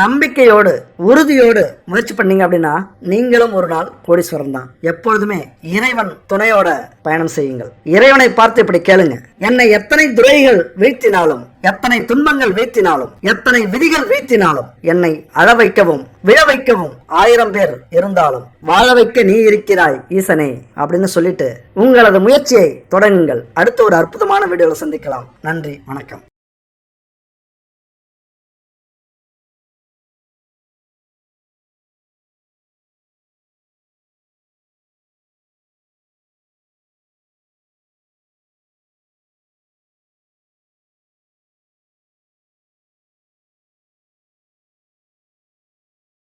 S1: நம்பிக்கையோடு உறுதியோடு முயற்சி பண்ணீங்க அப்படின்னா நீங்களும் ஒரு நாள் கோடீஸ்வரன் தான். எப்பொழுதுமே இறைவன் துணையோட பயணம் செய்யுங்கள். இறைவனை பார்த்து இப்படி கேளுங்க, என்னை எத்தனை துரைகள் வீழ்த்தினாலும், எத்தனை துன்பங்கள் வீழ்த்தினாலும், எத்தனை விதிகள் வீழ்த்தினாலும், என்னை அழ வைக்கவும் விழ வைக்கவும் 1000 பேர் இருந்தாலும் வாழ வைக்க நீ இருக்கிறாய் ஈசனே அப்படின்னு சொல்லிட்டு உங்களது முயற்சியை தொடங்குங்கள். அடுத்த ஒரு அற்புதமான வீடியோவில் சந்திக்கலாம். நன்றி, வணக்கம்.